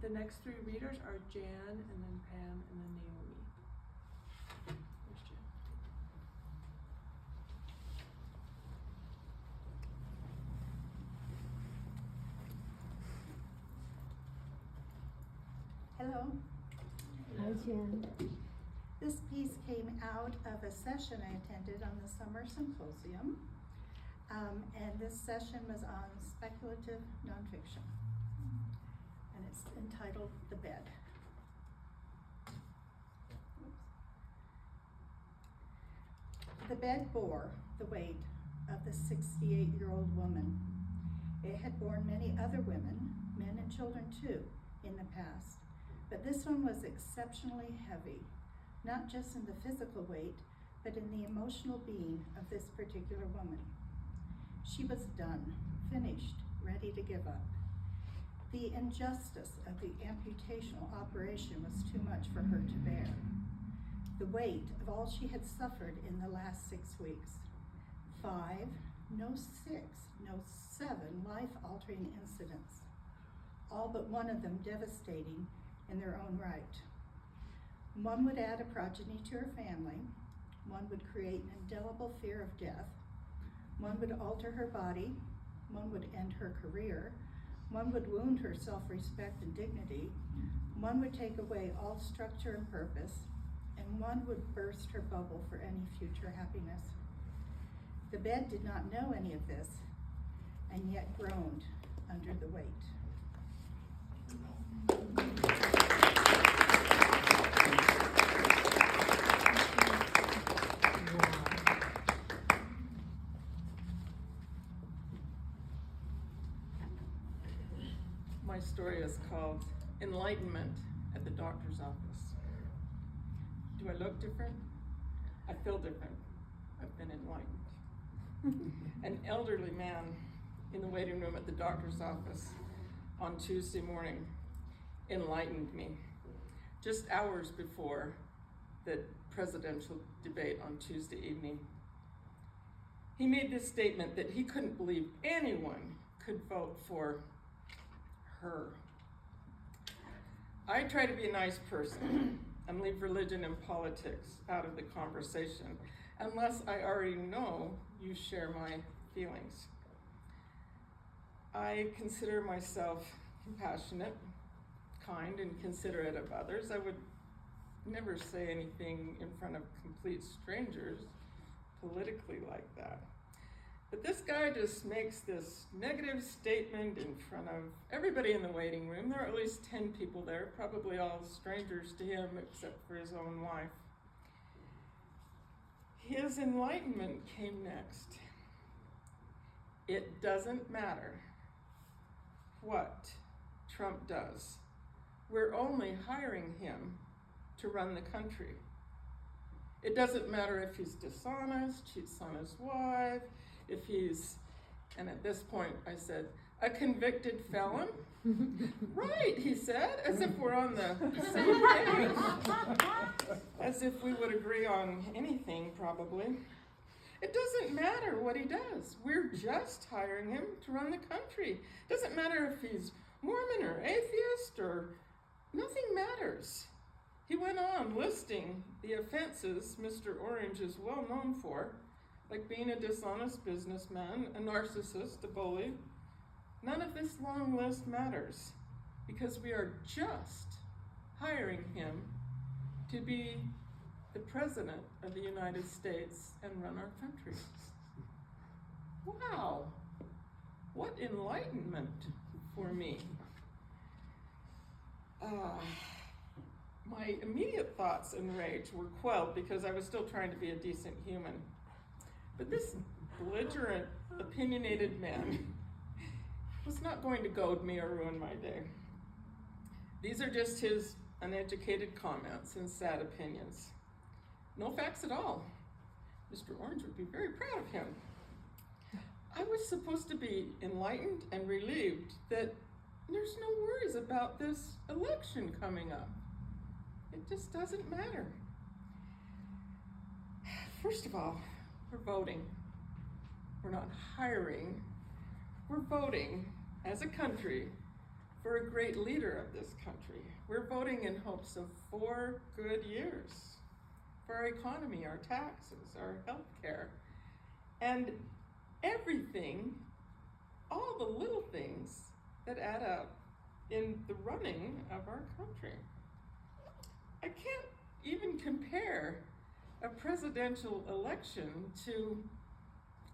The next three readers are Jan, and then Pam, and then Naomi. There's Jan. Hello. Hi, Jen. This piece came out of a session I attended on the summer symposium. And this session was on speculative nonfiction. And it's entitled The Bed. The bed bore the weight of the 68-year-old woman. It had borne many other women, men and children too, in the past. But this one was exceptionally heavy, not just in the physical weight, but in the emotional being of this particular woman. She was done, finished, ready to give up. The injustice of the amputational operation was too much for her to bear. The weight of all she had suffered in the last 6 weeks. 5, no 6, no 7 life-altering incidents. All but one of them devastating in their own right. One would add a progeny to her family. One would create an indelible fear of death. One would alter her body. One would end her career. One would wound her self-respect and dignity. One would take away all structure and purpose. And one would burst her bubble for any future happiness. The bed did not know any of this, and yet groaned under the weight. My story is called Enlightenment at the Doctor's Office. Do I look different? I feel different. I've been enlightened. An elderly man in the waiting room at the doctor's office on Tuesday morning enlightened me just hours before the presidential debate on Tuesday evening. He made this statement that he couldn't believe anyone could vote for her. I try to be a nice person and leave religion and politics out of the conversation, unless I already know you share my feelings. I consider myself compassionate, kind, and considerate of others. I would never say anything in front of complete strangers politically like that. But this guy just makes this negative statement in front of everybody in the waiting room. There are at least 10 people there, probably all strangers to him except for his own wife. His enlightenment came next. It doesn't matter what Trump does. We're only hiring him to run the country. It doesn't matter if he's dishonest, cheats on his wife, if he's, and at this point I said, a convicted felon? Right, he said, as if we're on the same page. As if we would agree on anything, probably. It doesn't matter what he does. We're just hiring him to run the country. It doesn't matter if he's Mormon or atheist or nothing matters. He went on listing the offenses Mr. Orange is well known for, like being a dishonest businessman, a narcissist, a bully. None of this long list matters because we are just hiring him to be the President of the United States and run our country. Wow, what enlightenment for me. My immediate thoughts and rage were quelled because I was still trying to be a decent human. But this belligerent, opinionated man was not going to goad me or ruin my day. These are just his uneducated comments and sad opinions. No facts at all. Mr. Orange would be very proud of him. I was supposed to be enlightened and relieved that there's no worries about this election coming up. It just doesn't matter. First of all, we're voting. We're not hiring. We're voting as a country for a great leader of this country. We're voting in hopes of 4 good years for our economy, our taxes, our health care, and everything, all the little things that add up in the running of our country. I can't even compare a presidential election to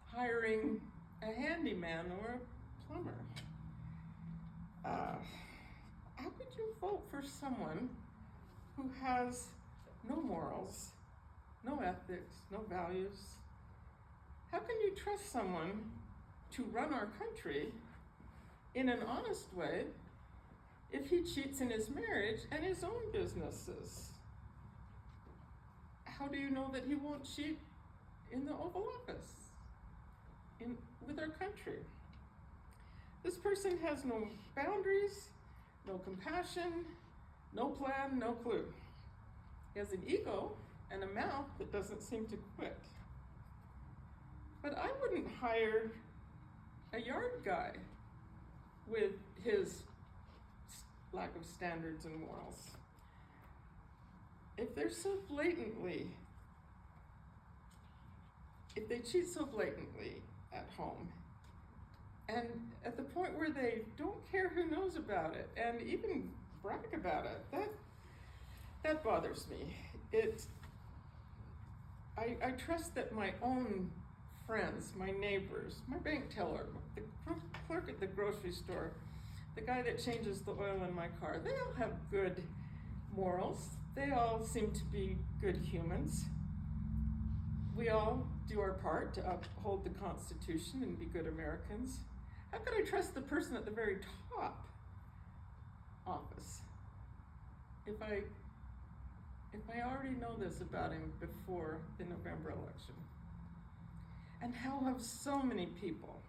hiring a handyman or a plumber. How could you vote for someone who has no morals, no ethics, no values? How can you trust someone to run our country in an honest way if he cheats in his marriage and his own businesses? How do you know that he won't cheat in the Oval Office with our country? This person has no boundaries, no compassion, no plan, no clue. He has an ego and a mouth that doesn't seem to quit. But I wouldn't hire a yard guy with his lack of standards and morals. If they cheat so blatantly at home, and at the point where they don't care who knows about it, and even brag about it, that bothers me. I trust that my own friends, my neighbors, my bank teller, the clerk at the grocery store, the guy that changes the oil in my car, they all have good morals. They all seem to be good humans. We all do our part to uphold the Constitution and be good Americans. How could I trust the person at the very top office if I already know this about him before the November election? And how have so many people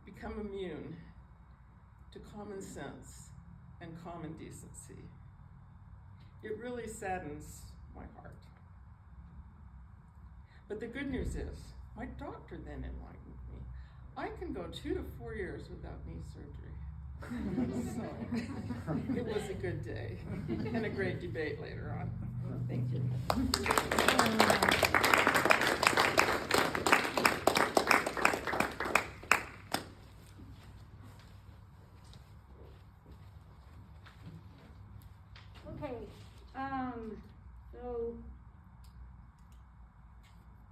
become immune to common sense and common decency? It really saddens my heart. But the good news is, my doctor then enlightened me. I can go 2 to 4 years without knee surgery. So, it was a good day and a great debate later on. Thank you. Okay, so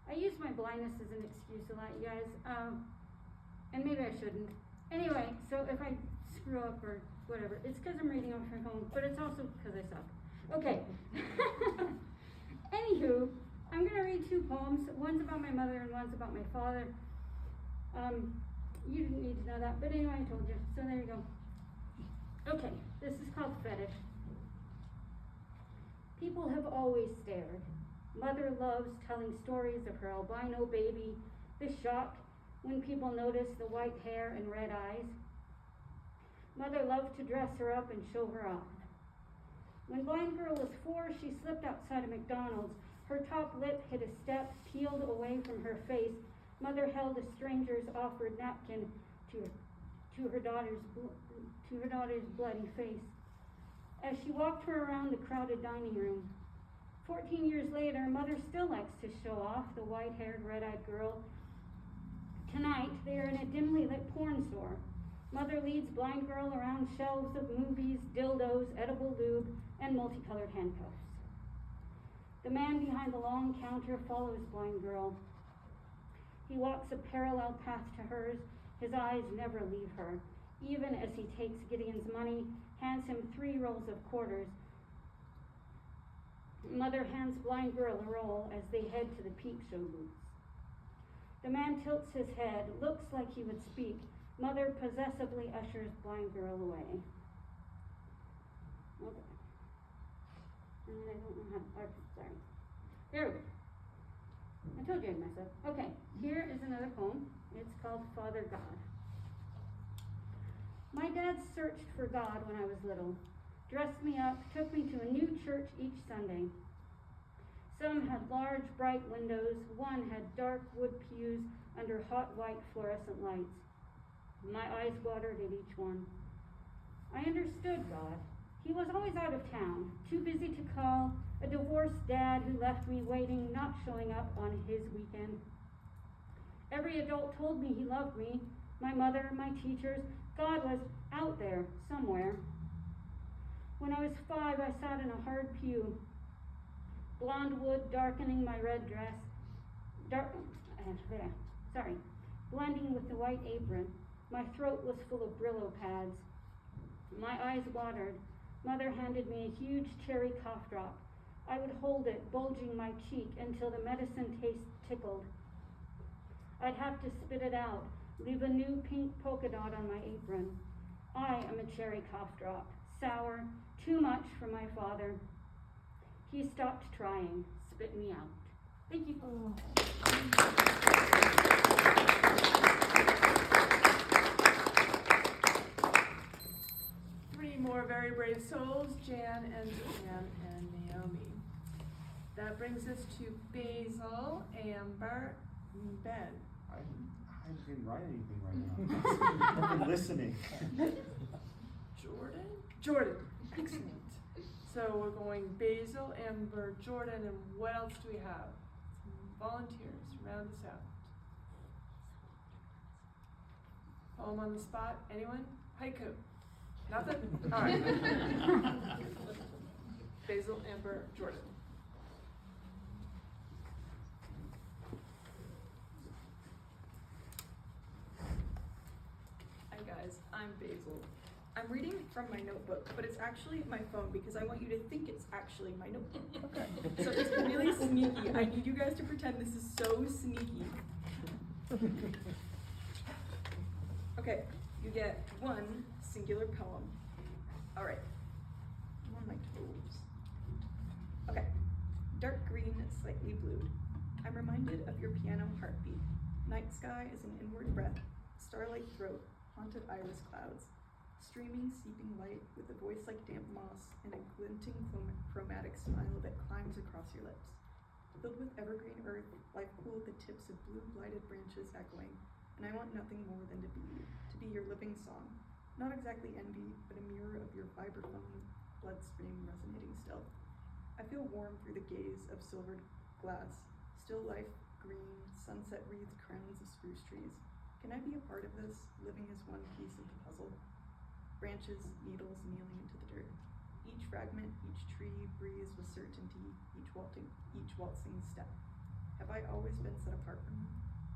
I use my blindness as an excuse a lot, you guys, and maybe I shouldn't. Anyway, so if I screw up or whatever, it's because I'm reading off my phone, but it's also because I suck. Okay. Anywho, I'm gonna read 2 poems. One's about my mother and one's about my father. You didn't need to know that, but anyway, I told you, so there you go. Okay, this is called Fetish. People have always stared. Mother loves telling stories of her albino baby, the shock when people notice the white hair and red eyes. Mother loved to dress her up and show her off. When blind girl was 4, she slipped outside a McDonald's. Her top lip hit a step, peeled away from her face. Mother held a stranger's offered napkin to her daughter's bloody face. As she walked her around the crowded dining room. 14 years later, Mother still likes to show off the white-haired, red-eyed girl. Tonight, they are in a dimly lit porn store. Mother leads blind girl around shelves of movies, dildos, edible lube, and multicolored handcuffs. The man behind the long counter follows blind girl. He walks a parallel path to hers. His eyes never leave her, even as he takes Gideon's money, hands him 3 rolls of quarters. Mother hands blind girl a roll as they head to the peep show booths. The man tilts his head, looks like he would speak. Mother possessively ushers blind girl away. Okay. And I don't know how to, sorry. There we go. I told you I'd mess up. Okay, here is another poem. It's called Father God. My dad searched for God when I was little, dressed me up, took me to a new church each Sunday. Some had large, bright windows. One had dark wood pews under hot white fluorescent lights. My eyes watered at each one. I understood God. He was always out of town, too busy to call, a divorced dad who left me waiting, not showing up on his weekend. Every adult told me he loved me, my mother, my teachers. God was out there somewhere. When I was 5, I sat in a hard pew, blonde wood darkening my red dress, blending with the white apron. My throat was full of Brillo pads. My eyes watered. Mother handed me a huge cherry cough drop. I would hold it, bulging my cheek until the medicine taste tickled. I'd have to spit it out, leave a new pink polka dot on my apron. I am a cherry cough drop, sour, too much for my father. He stopped trying, spit me out. Thank you. Three more very brave souls, Jan and Anne and Naomi. That brings us to Basil, Amber, and Ben. I didn't write anything right now. I've been listening. Jordan. Excellent. So we're going Basil, Amber, Jordan, and what else do we have? Some volunteers, round us out. Poem on the spot, anyone? Haiku? Nothing? All right. Basil, Amber, Jordan. Hi guys, I'm Basil. I'm reading from my notebook, but it's actually my phone because I want you to think it's actually my notebook. Okay. So it's really sneaky. I need you guys to pretend this is so sneaky. Okay, you get one singular poem. All right. I'm on my toes. Okay. Dark green, slightly blued. I'm reminded of your piano heartbeat. Night sky is an inward breath. Starlight throat, haunted iris clouds. Streaming, seeping light with a voice like damp moss and a glinting chromatic smile that climbs across your lips. Filled with evergreen earth, life cooled the tips of blue blighted branches echoing, and I want nothing more than to be your living song. Not exactly envy, but a mirror of your vibraphone bloodstream resonating still. I feel warm through the gaze of silvered glass, still life, green, sunset-wreathed crowns of spruce trees. Can I be a part of this, living as one piece of the puzzle? Branches, needles kneeling into the dirt. Each fragment, each tree breathes with certainty, each waltzing step. Have I always been set apart from you?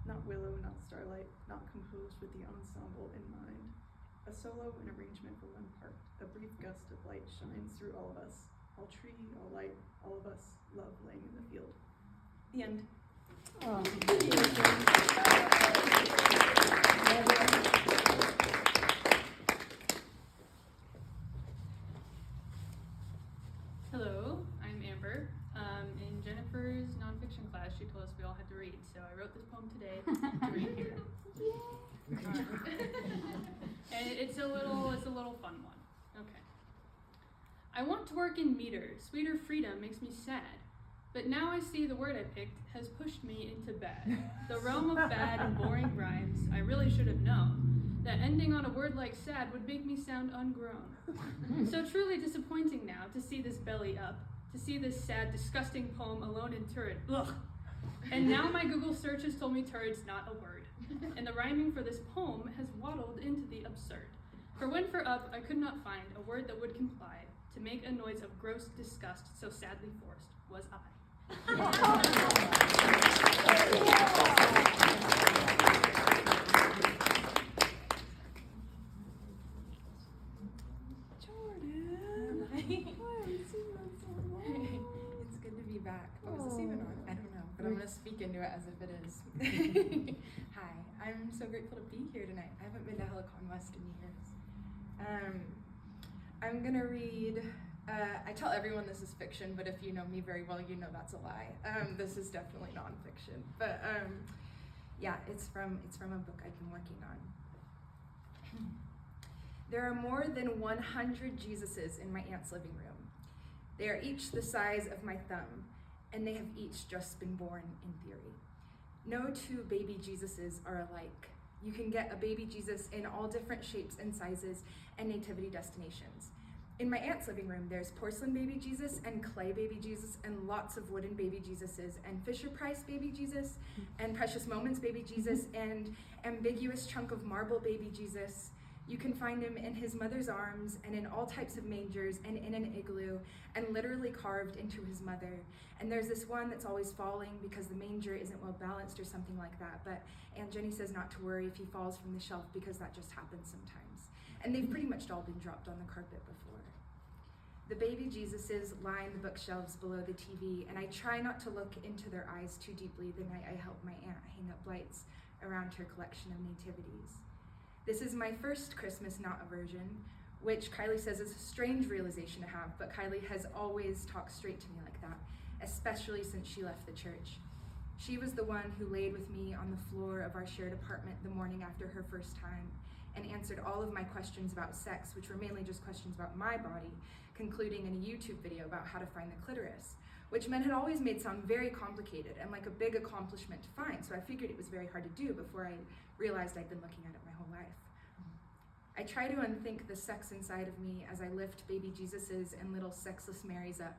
Not willow, not starlight, not composed with the ensemble in mind. A solo, an arrangement for one part. A brief gust of light shines through all of us. All tree, all light, all of us, love laying in the field. The end. Hello, I'm Amber. In Jennifer's nonfiction class, she told us we all had to read, so I wrote this poem today to read here. And it's a little fun one. Okay. I want to work in meters. Sweeter freedom makes me sad. But now I see the word I picked has pushed me into bad. The realm of bad and boring rhymes. I really should have known that ending on a word like sad would make me sound ungrown. So truly disappointing now to see this belly up, to see this sad, disgusting poem alone in turret. Ugh. And now my Google search has told me turret's not a word. And the rhyming for this poem has waddled into the absurd. For when for up I could not find a word that would comply to make a noise of gross disgust so sadly forced was I. Jordan! It's good to be back. Oh, is this even on? I don't know, but I'm going to speak into it as if it is. Hi, I'm so grateful to be here tonight. I haven't been to Helicon West in years. I'm going to read, I tell everyone this is fiction, but if you know me very well, you know that's a lie. This is definitely nonfiction, but yeah, it's from a book I've been working on. There are more than 100 Jesuses in my aunt's living room. They are each the size of my thumb, and they have each just been born in theory. No two baby Jesuses are alike. You can get a baby Jesus in all different shapes and sizes and nativity destinations. In my aunt's living room, there's porcelain baby Jesus and clay baby Jesus and lots of wooden baby Jesuses and Fisher-Price baby Jesus and Precious Moments baby Jesus and ambiguous chunk of marble baby Jesus. You can find him in his mother's arms and in all types of mangers and in an igloo and literally carved into his mother. And there's this one that's always falling because the manger isn't well balanced or something like that. But Aunt Jenny says not to worry if he falls from the shelf because that just happens sometimes. And they've pretty much all been dropped on the carpet before. The baby Jesuses line the bookshelves below the TV, and I try not to look into their eyes too deeply the night I help my aunt hang up lights around her collection of nativities. This is my first Christmas not a virgin, which Kylie says is a strange realization to have, but Kylie has always talked straight to me like that, especially since she left the church. She was the one who laid with me on the floor of our shared apartment the morning after her first time and answered all of my questions about sex, which were mainly just questions about my body, concluding in a YouTube video about how to find the clitoris, which men had always made sound very complicated and like a big accomplishment to find, so I figured it was very hard to do before I realized I'd been looking at it my whole life. I try to unthink the sex inside of me as I lift baby Jesuses and little sexless Marys up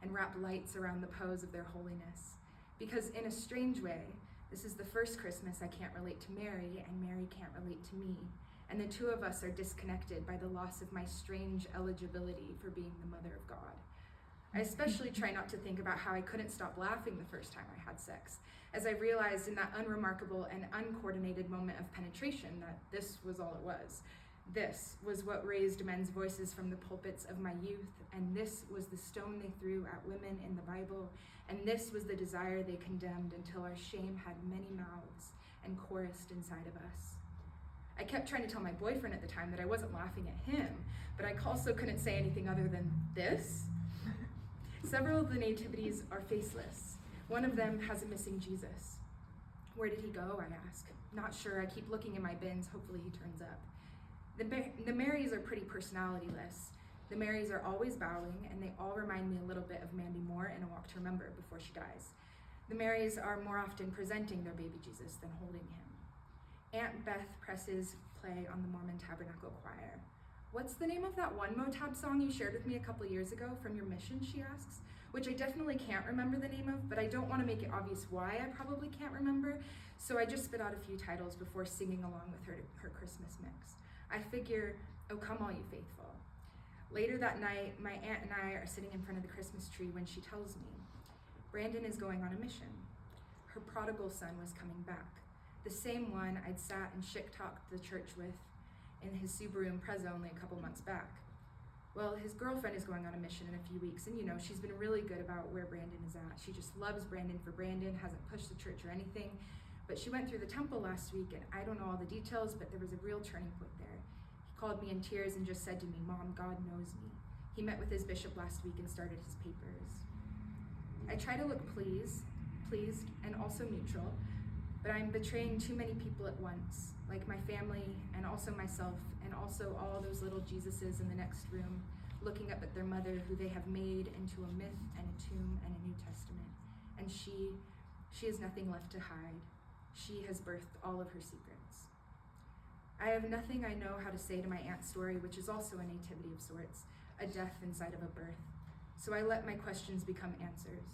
and wrap lights around the pose of their holiness. Because in a strange way, this is the first Christmas I can't relate to Mary and Mary can't relate to me. And the two of us are disconnected by the loss of my strange eligibility for being the mother of God. I especially try not to think about how I couldn't stop laughing the first time I had sex, as I realized in that unremarkable and uncoordinated moment of penetration that this was all it was. This was what raised men's voices from the pulpits of my youth, and this was the stone they threw at women in the Bible, and this was the desire they condemned until our shame had many mouths and chorused inside of us. I kept trying to tell my boyfriend at the time that I wasn't laughing at him, but I also couldn't say anything other than this. Several of the nativities are faceless. One of them has a missing Jesus. Where did he go, I ask. Not sure, I keep looking in my bins, hopefully he turns up. The Marys are pretty personality-less. The Marys are always bowing, and they all remind me a little bit of Mandy Moore in A Walk to Remember before she dies. The Marys are more often presenting their baby Jesus than holding him. Aunt Beth presses play on the Mormon Tabernacle Choir. What's the name of that one Motab song you shared with me a couple years ago from your mission, she asks, which I definitely can't remember the name of, but I don't want to make it obvious why I probably can't remember, so I just spit out a few titles before singing along with her Christmas mix. I figure, oh come all you faithful. Later that night, my aunt and I are sitting in front of the Christmas tree when she tells me, Brandon is going on a mission. Her prodigal son was coming back. The same one I'd sat and shit-talked the church with in his Subaru Impreza only a couple months back. Well, his girlfriend is going on a mission in a few weeks, and she's been really good about where Brandon is at. She just loves Brandon for Brandon, hasn't pushed the church or anything, but she went through the temple last week, and I don't know all the details, but there was a real turning point there. He called me in tears and just said to me, Mom, God knows me. He met with his bishop last week and started his papers. I try to look pleased, and also neutral, but I'm betraying too many people at once, like my family and also myself and also all those little Jesuses in the next room looking up at their mother who they have made into a myth and a tomb and a New Testament. And she has nothing left to hide. She has birthed all of her secrets. I have nothing I know how to say to my aunt's story, which is also a nativity of sorts, a death inside of a birth. So I let my questions become answers.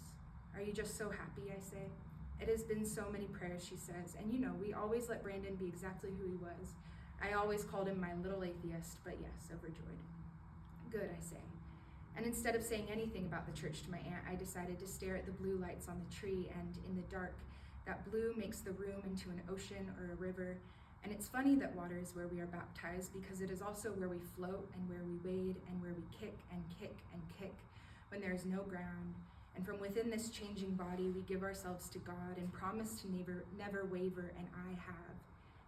Are you just so happy, I say? It has been so many prayers, she says, and we always let Brandon be exactly who he was. I always called him my little atheist, but yes, overjoyed. Good, I say. And instead of saying anything about the church to my aunt, I decided to stare at the blue lights on the tree, and in the dark, that blue makes the room into an ocean or a river. And it's funny that water is where we are baptized, because it is also where we float and where we wade and where we kick and kick and kick when there is no ground. And from within this changing body, we give ourselves to God and promise to never waver, and I have.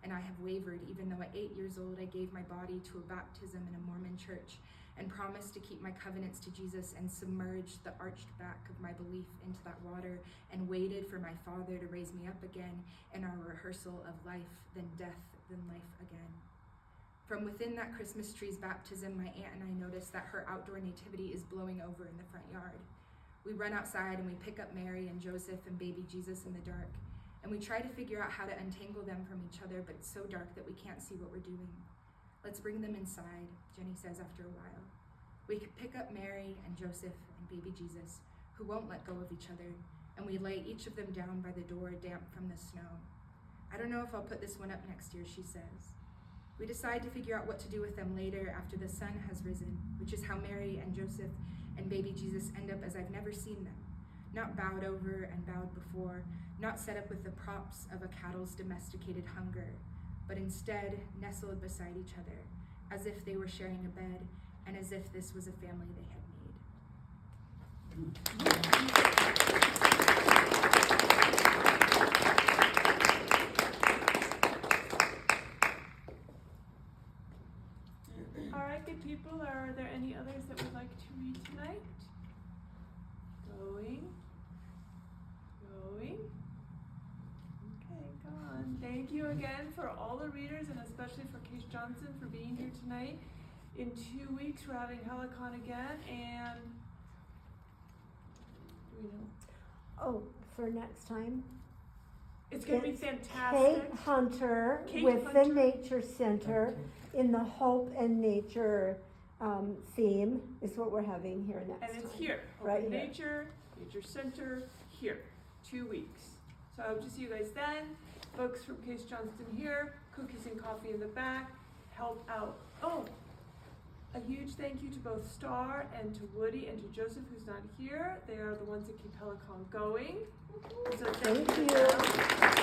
And I have wavered, even though at 8 years old, I gave my body to a baptism in a Mormon church and promised to keep my covenants to Jesus and submerged the arched back of my belief into that water and waited for my Father to raise me up again in our rehearsal of life, then death, then life again. From within that Christmas tree's baptism, my aunt and I notice that her outdoor nativity is blowing over in the front yard. We run outside and we pick up Mary and Joseph and baby Jesus in the dark, and we try to figure out how to untangle them from each other, but it's so dark that we can't see what we're doing. Let's bring them inside, Jenny says after a while. We pick up Mary and Joseph and baby Jesus, who won't let go of each other, and we lay each of them down by the door, damp from the snow. I don't know if I'll put this one up next year, she says. We decide to figure out what to do with them later after the sun has risen, which is how Mary and Joseph and baby Jesus end up as I've never seen them. Not bowed over and bowed before, not set up with the props of a cattle's domesticated hunger, but instead nestled beside each other, as if they were sharing a bed, and as if this was a family they had made. All right, good people, are there any others that would like to read tonight? Going. Okay, gone. Thank you again for all the readers, and especially for Kase Johnstun for being here tonight. In 2 weeks, we're having Helicon again, and do we know? Oh, for next time? It's going to be It's fantastic. Kate Hunter Kate with Hunter. the Nature Center in the Hope and Nature theme is what we're having here next And it's time. here, Right Open here. Nature Center, here, 2 weeks. So I hope to see you guys then. Folks from Kase Johnstun here, cookies and coffee in the back, help out. Oh, a huge thank you to both Star and to Woody and to Joseph, who's not here. They are the ones that keep Helicon going. So thank you.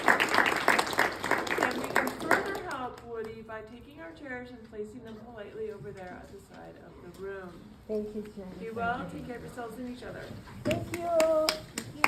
to them. And we can further help Woody by taking our chairs and placing them politely over there at the side of the room. Thank you, Jen. Be well, take care of yourselves and each other. Thank you.